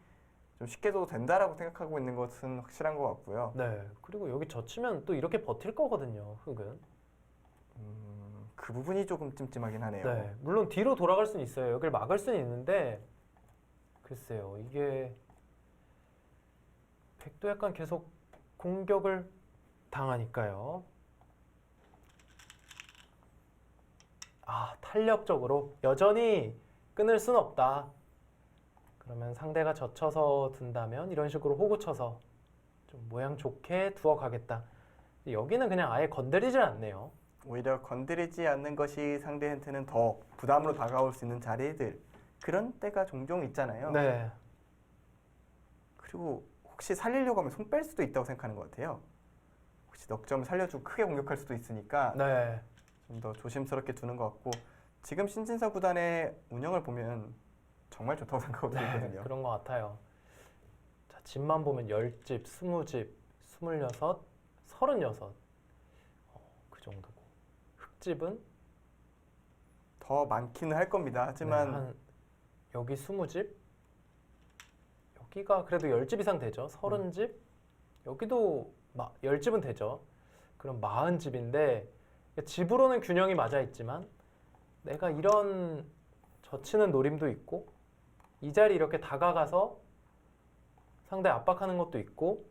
Speaker 1: 좀 쉽게 둬도 된다라고 생각하고 있는 것은 확실한 것 같고요.
Speaker 2: 네, 그리고 여기 젖히면 또 이렇게 버틸 거거든요, 흙은.
Speaker 1: 그 부분이 조금 찜찜하긴 하네요.
Speaker 2: 네, 물론 뒤로 돌아갈 수는 있어요. 여길 막을 수는 있는데 글쎄요, 이게 백도 약간 계속 공격을 당하니까요. 아, 탄력적으로 여전히 끊을 순 없다. 그러면 상대가 젖혀서 둔다면 이런 식으로 호구 쳐서 좀 모양 좋게 두어 가겠다. 여기는 그냥 아예 건드리질 않네요.
Speaker 1: 오히려 건드리지 않는 것이 상대한테는 더 부담으로 다가올 수 있는 자리들 그런 때가 종종 있잖아요.
Speaker 2: 네,
Speaker 1: 그리고 혹시 살리려고 하면 손 뺄 수도 있다고 생각하는 것 같아요. 혹시 넉 점을 살려주고 크게 공격할 수도 있으니까
Speaker 2: 네,
Speaker 1: 좀 더 조심스럽게 두는 것 같고 지금 신진서 구단의 운영을 보면 정말 좋다고 생각하고
Speaker 2: 네,
Speaker 1: 있거든요.
Speaker 2: 그런 것 같아요. 자, 집만 보면 10집, 20집, 26, 36. 그 정도고. 흙집은
Speaker 1: 더 많기는 할 겁니다. 하지만
Speaker 2: 네, 한 여기 20집, 여기가 그래도 10집 이상 되죠. 30집, 여기도 10집은 되죠. 그럼 40집인데 집으로는 균형이 맞아 있지만 내가 이런 젖히는 노림도 있고 이 자리 이렇게 다가가서 상대 압박하는 것도 있고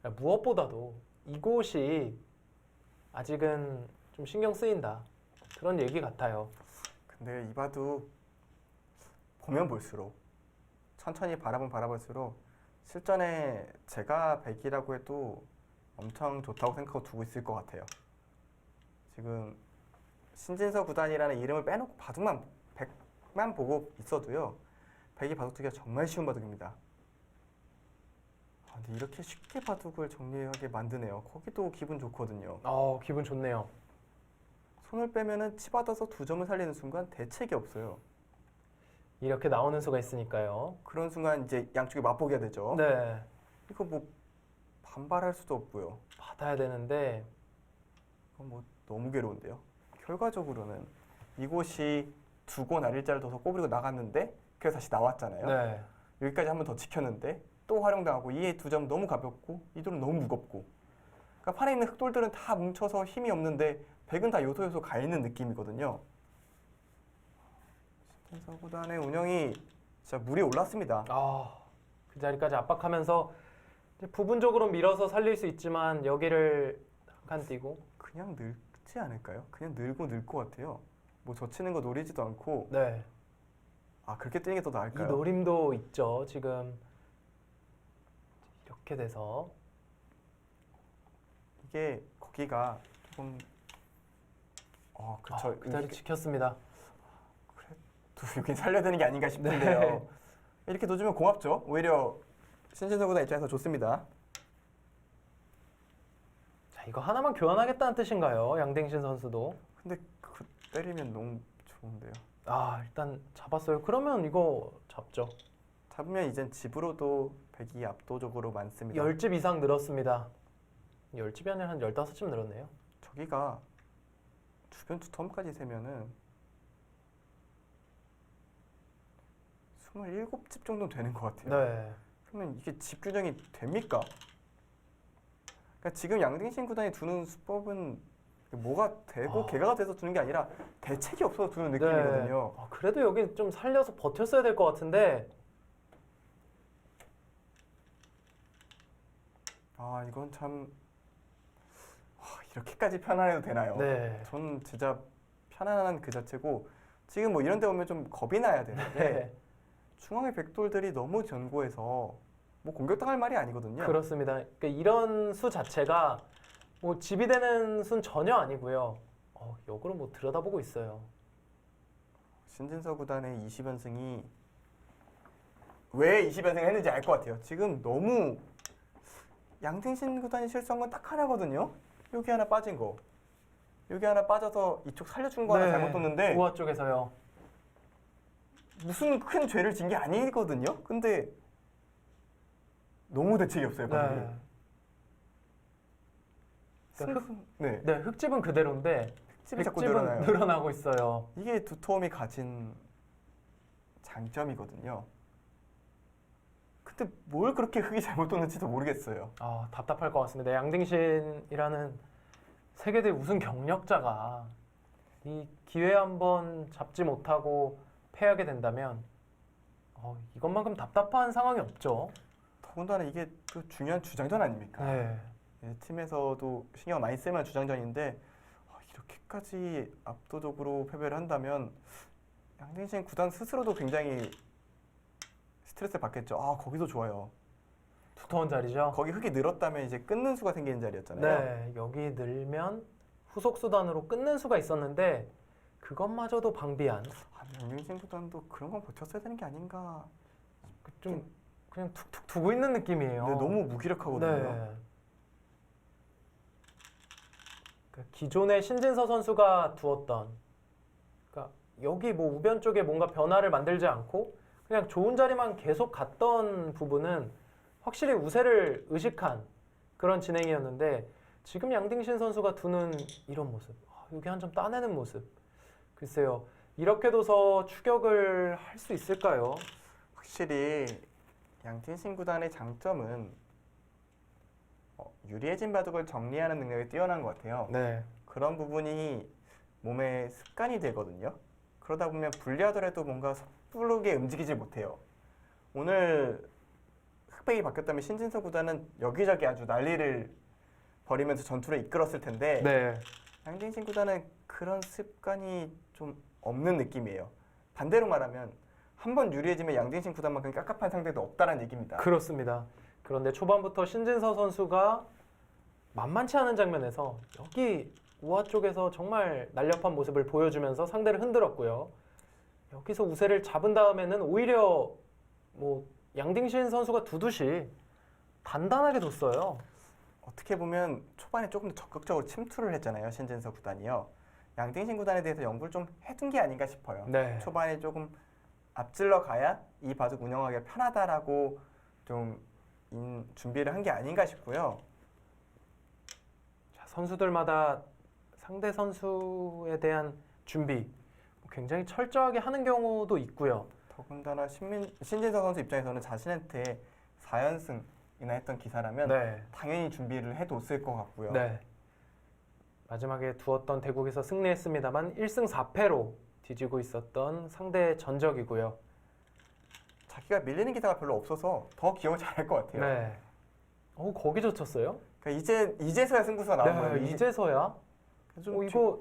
Speaker 2: 무엇보다도 이곳이 아직은 좀 신경 쓰인다. 그런 얘기 같아요.
Speaker 1: 근데 이 바둑 보면 볼수록 천천히 바라보면 바라볼수록 실전에 제가 100이라고 해도 엄청 좋다고 생각하고 두고 있을 것 같아요. 지금 신진서 구단이라는 이름을 빼놓고 바둑만 100만 보고 있어도요. 100이 바둑 두기가 정말 쉬운 바둑입니다. 아, 근데 이렇게 쉽게 바둑을 정리하게 만드네요. 거기도 기분 좋거든요.
Speaker 2: 기분 좋네요.
Speaker 1: 손을 빼면은 치받아서 2점을 살리는 순간 대책이 없어요.
Speaker 2: 이렇게 나오는 수가 있으니까요.
Speaker 1: 그런 순간 이제 양쪽이 맞보게 되죠.
Speaker 2: 네,
Speaker 1: 이거 뭐 반발할 수도 없고요.
Speaker 2: 받아야 되는데
Speaker 1: 이건 뭐 너무 괴로운데요. 결과적으로는 이곳이 두고 날일자를 둬서 꼬부리고 나갔는데 그래서 다시 나왔잖아요.
Speaker 2: 네,
Speaker 1: 여기까지 한 번 더 지켰는데 또 활용당하고 이의 2점 너무 가볍고 이 돌은 너무 무겁고 그러니까 판에 있는 흑돌들은 다 뭉쳐서 힘이 없는데 백은 다 요소 가 있는 느낌이거든요. 신진서 구단의 운영이 진짜 물이 올랐습니다.
Speaker 2: 그 자리까지 압박하면서 이제 부분적으로 밀어서 살릴 수 있지만 여기를 한 칸 띄고
Speaker 1: 그냥 늙지 않을까요? 그냥 늘고 늘 것 같아요. 뭐 젖히는 거 노리지도 않고
Speaker 2: 네,
Speaker 1: 아 그렇게 뛰는 게 더
Speaker 2: 이
Speaker 1: 나을까요?
Speaker 2: 노림도 있죠. 지금 이렇게 돼서
Speaker 1: 이게 거기가 조금 그쵸.
Speaker 2: 그 자리 지켰습니다.
Speaker 1: 또 여긴 살려야 되는 게 아닌가 싶은데요.
Speaker 2: 네.
Speaker 1: 이렇게 놓주면 고맙죠. 오히려 신진서 구단 입장에서 좋습니다.
Speaker 2: 자, 이거 하나만 교환하겠다는 뜻인가요? 양댕신 선수도.
Speaker 1: 근데 그 때리면 너무 좋은데요.
Speaker 2: 일단 잡았어요. 그러면 이거 잡죠.
Speaker 1: 잡으면 이젠 집으로도 백이 압도적으로 많습니다.
Speaker 2: 10집 이상 늘었습니다. 10집이 아니라 한 15집 늘었네요.
Speaker 1: 저기가 주변 투텀까지 세면은 27집 정도 되는 것 같아요.
Speaker 2: 네.
Speaker 1: 그러면 이게 집 균형이 됩니까? 그러니까 지금 양등신 구단이 두는 수법은 뭐가 되고 개가가 돼서 두는 게 아니라 대책이 없어서 두는 느낌이거든요.
Speaker 2: 네. 그래도 여기 좀 살려서 버텼어야 될 것 같은데
Speaker 1: 이건 참 이렇게까지 편안해도 되나요?
Speaker 2: 네.
Speaker 1: 전 진짜 편안한 그 자체고 지금 뭐 이런 데 오면 좀 겁이 나야 되는데
Speaker 2: 네.
Speaker 1: 중앙의 백돌들이 너무 견고해서 뭐 공격당할 말이 아니거든요.
Speaker 2: 그렇습니다. 그러니까 이런 수 자체가 뭐 집이 되는 수는 전혀 아니고요. 역으로 뭐 들여다보고 있어요.
Speaker 1: 신진서 구단의 20연승이 왜 20연승을 했는지 알 것 같아요. 지금 너무 양등신 구단이 실수한 건 딱 하나거든요. 여기 하나 빠진 거. 여기 하나 빠져서 이쪽 살려준 거 하나 잘못 뒀는데
Speaker 2: 우아 쪽에서요.
Speaker 1: 무슨 큰 죄를 진 게 아니거든요. 근데 너무 대책이 없어요. 방금.
Speaker 2: 네.
Speaker 1: 네.
Speaker 2: 네, 흙집은 그대로인데
Speaker 1: 집이 자꾸
Speaker 2: 흙집은
Speaker 1: 늘어나요.
Speaker 2: 늘어나고 있어요.
Speaker 1: 이게 두터움이 가진 장점이거든요. 근데 뭘 그렇게 흙이 잘못 뒀는지도 모르겠어요.
Speaker 2: 아, 답답할 것 같습니다. 양등신이라는 세계대 우승 경력자가 이 기회 한번 잡지 못하고 패하게 된다면 이것만큼 답답한 상황이 없죠.
Speaker 1: 더군다나 이게 또 중요한 주장전 아닙니까?
Speaker 2: 네.
Speaker 1: 예, 팀에서도 신경 많이 쓰면 주장전인데 이렇게까지 압도적으로 패배를 한다면 양등신 구단 스스로도 굉장히 스트레스를 받겠죠. 거기도 좋아요.
Speaker 2: 두터운 자리죠.
Speaker 1: 거기 흙이 늘었다면 이제 끊는 수가 생기는 자리였잖아요.
Speaker 2: 네, 여기 늘면 후속 수단으로 끊는 수가 있었는데 그것마저도 방비한
Speaker 1: 양등신 구단도 그런 건 버텼어야 되는 게 아닌가.
Speaker 2: 좀 그냥 툭툭 두고 있는 느낌이에요.
Speaker 1: 근데 너무 무기력하거든요.
Speaker 2: 네. 기존의 신진서 선수가 두었던 그러니까 여기 뭐 우변 쪽에 뭔가 변화를 만들지 않고 그냥 좋은 자리만 계속 갔던 부분은 확실히 우세를 의식한 그런 진행이었는데 지금 양등신 선수가 두는 이런 모습, 여기 한 점 따내는 모습, 글쎄요. 이렇게 둬서 추격을 할 수 있을까요?
Speaker 1: 확실히 양등신 구단의 장점은 유리해진 바둑을 정리하는 능력이 뛰어난 것 같아요.
Speaker 2: 네.
Speaker 1: 그런 부분이 몸에 습관이 되거든요. 그러다 보면 불리하더라도 뭔가 섣부르게 움직이지 못해요. 오늘 흑백이 바뀌었다면 신진서 구단은 여기저기 아주 난리를 벌이면서 전투를 이끌었을 텐데
Speaker 2: 네.
Speaker 1: 양등신 구단은 그런 습관이 좀 없는 느낌이에요. 반대로 말하면 한 번 유리해지면 양등신 구단만큼 깝깝한 상대도 없다는 얘기입니다.
Speaker 2: 그렇습니다. 그런데 초반부터 신진서 선수가 만만치 않은 장면에서 여기 우아 쪽에서 정말 날렵한 모습을 보여주면서 상대를 흔들었고요. 여기서 우세를 잡은 다음에는 오히려 뭐 양등신 선수가 두듯이 단단하게 뒀어요.
Speaker 1: 어떻게 보면 초반에 조금 더 적극적으로 침투를 했잖아요. 신진서 구단이요. 양등신 구단에 대해서 연구를 좀 해둔 게 아닌가 싶어요.
Speaker 2: 네.
Speaker 1: 초반에 조금 앞질러 가야 이 바둑 운영하기 편하다라고 좀 준비를 한 게 아닌가 싶고요.
Speaker 2: 자, 선수들마다 상대 선수에 대한 준비 굉장히 철저하게 하는 경우도 있고요.
Speaker 1: 더군다나 신진서 선수 입장에서는 자신한테 4연승이나 했던 기사라면
Speaker 2: 네.
Speaker 1: 당연히 준비를 해뒀을 것 같고요.
Speaker 2: 네. 마지막에 두었던 대국에서 승리했습니다만 1승 4패로 뒤지고 있었던 상대의 전적이고요.
Speaker 1: 자기가 밀리는 기사가 별로 없어서 더 기억을 잘할 것 같아요.
Speaker 2: 네. 거기서 쳤어요?
Speaker 1: 그러니까 이제서야 승부수가 나온 거예요.
Speaker 2: 이제서야?
Speaker 1: 좀
Speaker 2: 이거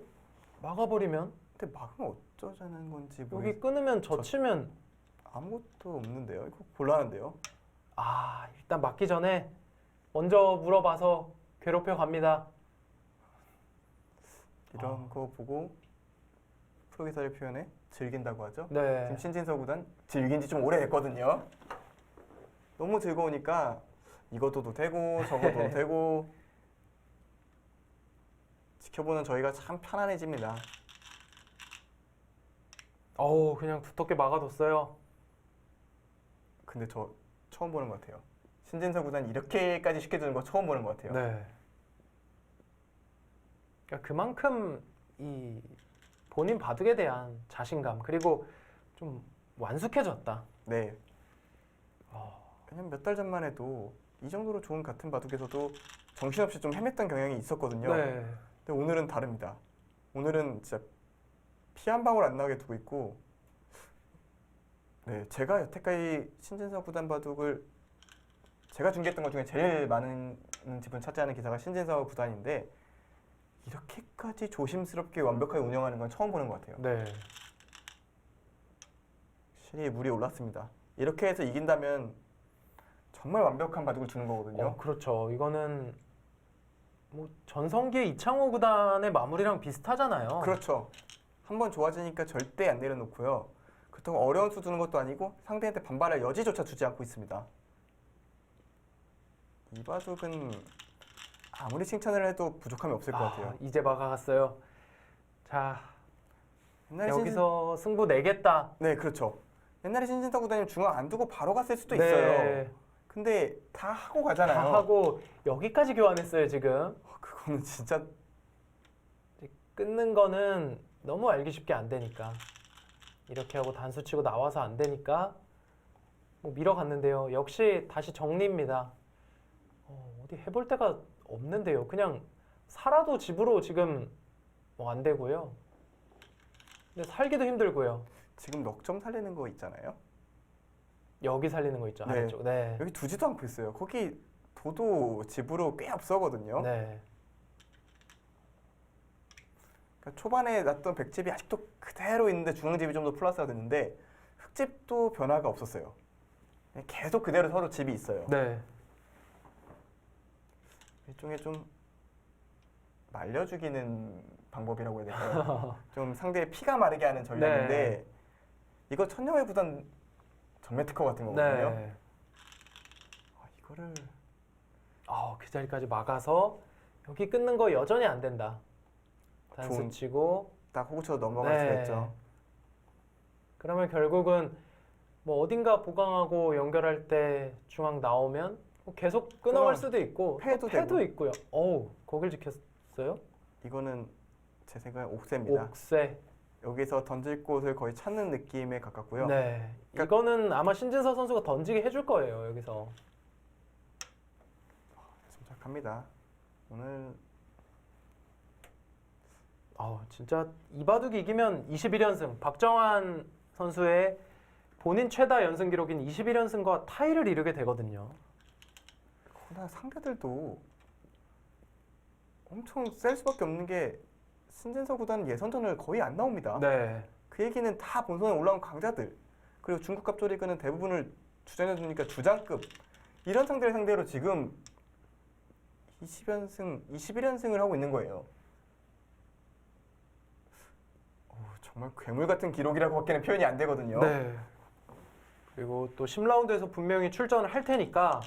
Speaker 2: 막아버리면
Speaker 1: 근데 막으면 어쩌자는 건지
Speaker 2: 여기 끊으면
Speaker 1: 저-
Speaker 2: 젖히면
Speaker 1: 아무것도 없는데요. 이거 곤란한데요.
Speaker 2: 일단 막기 전에 먼저 물어봐서 괴롭혀 갑니다.
Speaker 1: 이런 거 보고 프로기사를 표현해 즐긴다고 하죠.
Speaker 2: 네.
Speaker 1: 지금 신진서 구단 즐긴 지 좀 오래됐거든요. 너무 즐거우니까 이것도 되고 저것도 되고 지켜보는 저희가 참 편안해집니다.
Speaker 2: 그냥 두텁게 막아뒀어요.
Speaker 1: 근데 저 처음 보는 것 같아요. 신진서 구단 이렇게까지 쉽게 두는 거 처음 보는 것 같아요.
Speaker 2: 네. 그러니까 그만큼 이 본인 바둑에 대한 자신감 그리고 좀 완숙해졌다.
Speaker 1: 네. 왜냐면 몇 달 전만 해도 이 정도로 좋은 같은 바둑에서도 정신없이 좀 헤맸던 경향이 있었거든요.
Speaker 2: 네.
Speaker 1: 근데 오늘은 다릅니다. 오늘은 진짜 피 한 방울 안 나게 두고 있고, 네, 제가 여태까지 신진서 구단 바둑을 제가 중계했던 것 중에 제일 많은 지분 차지하는 기사가 신진서 구단인데 이렇게까지 조심스럽게 완벽하게 운영하는 건 처음 보는 것 같아요.
Speaker 2: 네.
Speaker 1: 확실히 물이 올랐습니다. 이렇게 해서 이긴다면 정말 완벽한 바둑을 두는 거거든요.
Speaker 2: 그렇죠. 이거는 뭐 전성기의 이창호 구단의 마무리랑 비슷하잖아요.
Speaker 1: 그렇죠. 한번 좋아지니까 절대 안 내려놓고요. 그렇다고 어려운 수 두는 것도 아니고 상대한테 반발할 여지조차 주지 않고 있습니다. 이 바둑은 아무리 칭찬을 해도 부족함이 없을 것 같아요.
Speaker 2: 이제 막아갔어요. 자,
Speaker 1: 옛날에
Speaker 2: 여기서 승부 내겠다.
Speaker 1: 네, 그렇죠. 옛날에 신진서 구단님 중앙 안 두고 바로 갔을 수도
Speaker 2: 네.
Speaker 1: 있어요. 근데 다 하고 가잖아요.
Speaker 2: 다 하고 여기까지 교환했어요, 지금.
Speaker 1: 그거는 진짜
Speaker 2: 끊는 거는 너무 알기 쉽게 안 되니까. 이렇게 하고 단수 치고 나와서 안 되니까 뭐 밀어갔는데요. 역시 다시 정리입니다. 어디 해볼 데가 없는데요. 그냥 살아도 집으로 지금 뭐 안 되고요. 근데 살기도 힘들고요.
Speaker 1: 지금 넉 점 살리는 거 있잖아요.
Speaker 2: 여기 살리는 거 있죠.
Speaker 1: 네.
Speaker 2: 아래쪽. 네.
Speaker 1: 여기 두지도 않고 있어요. 거기 도도 집으로 꽤 앞서거든요.
Speaker 2: 네.
Speaker 1: 그러니까 초반에 났던 백집이 아직도 그대로 있는데 중앙집이 좀 더 플러스가 됐는데 흑집도 변화가 없었어요. 계속 그대로 서로 집이 있어요.
Speaker 2: 네.
Speaker 1: 일종의 좀 말려 죽이는 방법이라고 해야 될까요? 좀 상대의 피가 마르게 하는 전략인데
Speaker 2: 네.
Speaker 1: 이거 천녀의 구단 전매 특허 같은 거거든요.
Speaker 2: 네.
Speaker 1: 이거를
Speaker 2: 그 자리까지 막아서 여기 끊는 거 여전히 안 된다. 단수
Speaker 1: 좋은-
Speaker 2: 치고
Speaker 1: 딱 호구쳐 넘어갈 수가
Speaker 2: 네.
Speaker 1: 있죠.
Speaker 2: 그러면 결국은 뭐 어딘가 보강하고 연결할 때 중앙 나오면 뭐 계속 끊어갈 수도 있고
Speaker 1: 패도
Speaker 2: 패도
Speaker 1: 되고.
Speaker 2: 있고요. 거길 지켰어요?
Speaker 1: 이거는 제 생각에 옥새입니다.
Speaker 2: 옥새.
Speaker 1: 여기서 던질 곳을 거의 찾는 느낌에 가깝고요.
Speaker 2: 네.
Speaker 1: 그러니까-
Speaker 2: 이거는 아마 신진서 선수가 던지게 해줄 거예요. 여기서.
Speaker 1: 침착합니다. 오늘
Speaker 2: 진짜 이 바둑이 이기면 21연승. 박정환 선수의 본인 최다 연승 기록인 21연승과 타이를 이루게 되거든요.
Speaker 1: 그러나 상대들도 엄청 셀 수밖에 없는 게 신진서 구단은 예선전을 거의 안 나옵니다.
Speaker 2: 네.
Speaker 1: 그 얘기는 다 본선에 올라온 강자들 그리고 중국 갑조리그는 대부분을 주전해 주니까 주장급 이런 상대를 상대로 지금 20연승, 21연승을 하고 있는 거예요. 정말 괴물 같은 기록이라고밖에는 표현이 안 되거든요.
Speaker 2: 네. 그리고 또 10라운드에서 분명히 출전을 할 테니까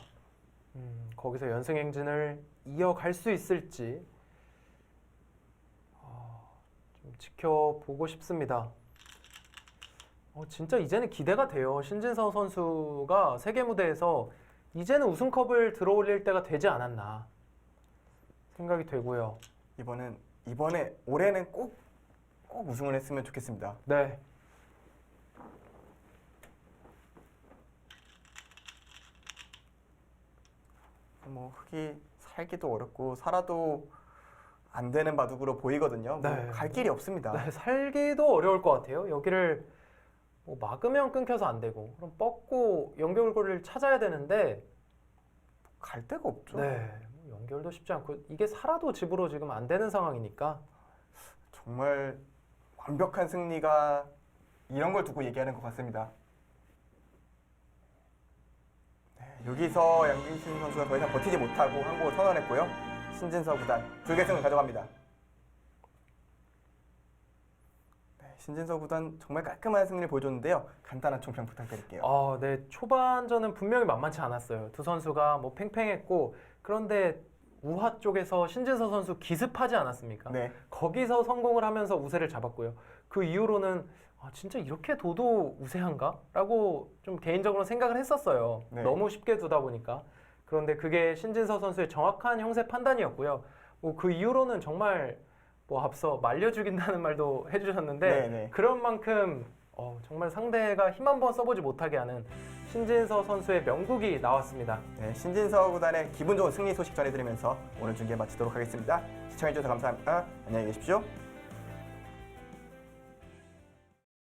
Speaker 2: 거기서 연승 행진을 이어갈 수 있을지 좀 지켜보고 싶습니다. 진짜 이제는 기대가 돼요. 신진서 선수가 세계 무대에서 이제는 우승컵을 들어올릴 때가 되지 않았나 생각이 되고요.
Speaker 1: 이번에 올해는 꼭 우승을 했으면 좋겠습니다.
Speaker 2: 네.
Speaker 1: 뭐 흑이 살기도 어렵고 살아도 안 되는 바둑으로 보이거든요.
Speaker 2: 네.
Speaker 1: 뭐 갈 길이 없습니다.
Speaker 2: 네, 살기도 어려울 것 같아요. 여기를 뭐 막으면 끊겨서 안 되고 그럼 뻗고 연결고리를 찾아야 되는데
Speaker 1: 갈 데가 없죠.
Speaker 2: 네, 뭐 연결도 쉽지 않고 이게 살아도 집으로 지금 안 되는 상황이니까
Speaker 1: 정말 완벽한 승리가 이런 걸 두고 얘기하는 것 같습니다. 네, 여기서 양진신 선수가 더 이상 버티지 못하고 항복을 선언했고요. 신진서 구단 불계승을 가져갑니다. 네, 신진서 구단 정말 깔끔한 승리를 보여줬는데요. 간단한 총평 부탁드릴게요.
Speaker 2: 네, 초반전은 분명히 만만치 않았어요. 두 선수가 뭐 팽팽했고 그런데 우하 쪽에서 신진서 선수 기습하지 않았습니까?
Speaker 1: 네,
Speaker 2: 거기서 성공을 하면서 우세를 잡았고요. 그 이후로는 진짜 이렇게 둬도 우세한가? 라고 좀 개인적으로 생각을 했었어요.
Speaker 1: 네.
Speaker 2: 너무 쉽게 두다 보니까. 그런데 그게 신진서 선수의 정확한 형세 판단이었고요. 뭐 그 이후로는 정말 뭐 앞서 말려 죽인다는 말도 해주셨는데
Speaker 1: 네, 네.
Speaker 2: 그런 만큼 정말 상대가 힘 한번 써보지 못하게 하는 신진서 선수의 명국이 나왔습니다.
Speaker 1: 네, 신진서 구단의 기분 좋은 승리 소식 전해드리면서 오늘 중계 마치도록 하겠습니다. 시청해주셔서 감사합니다. 안녕히 계십시오.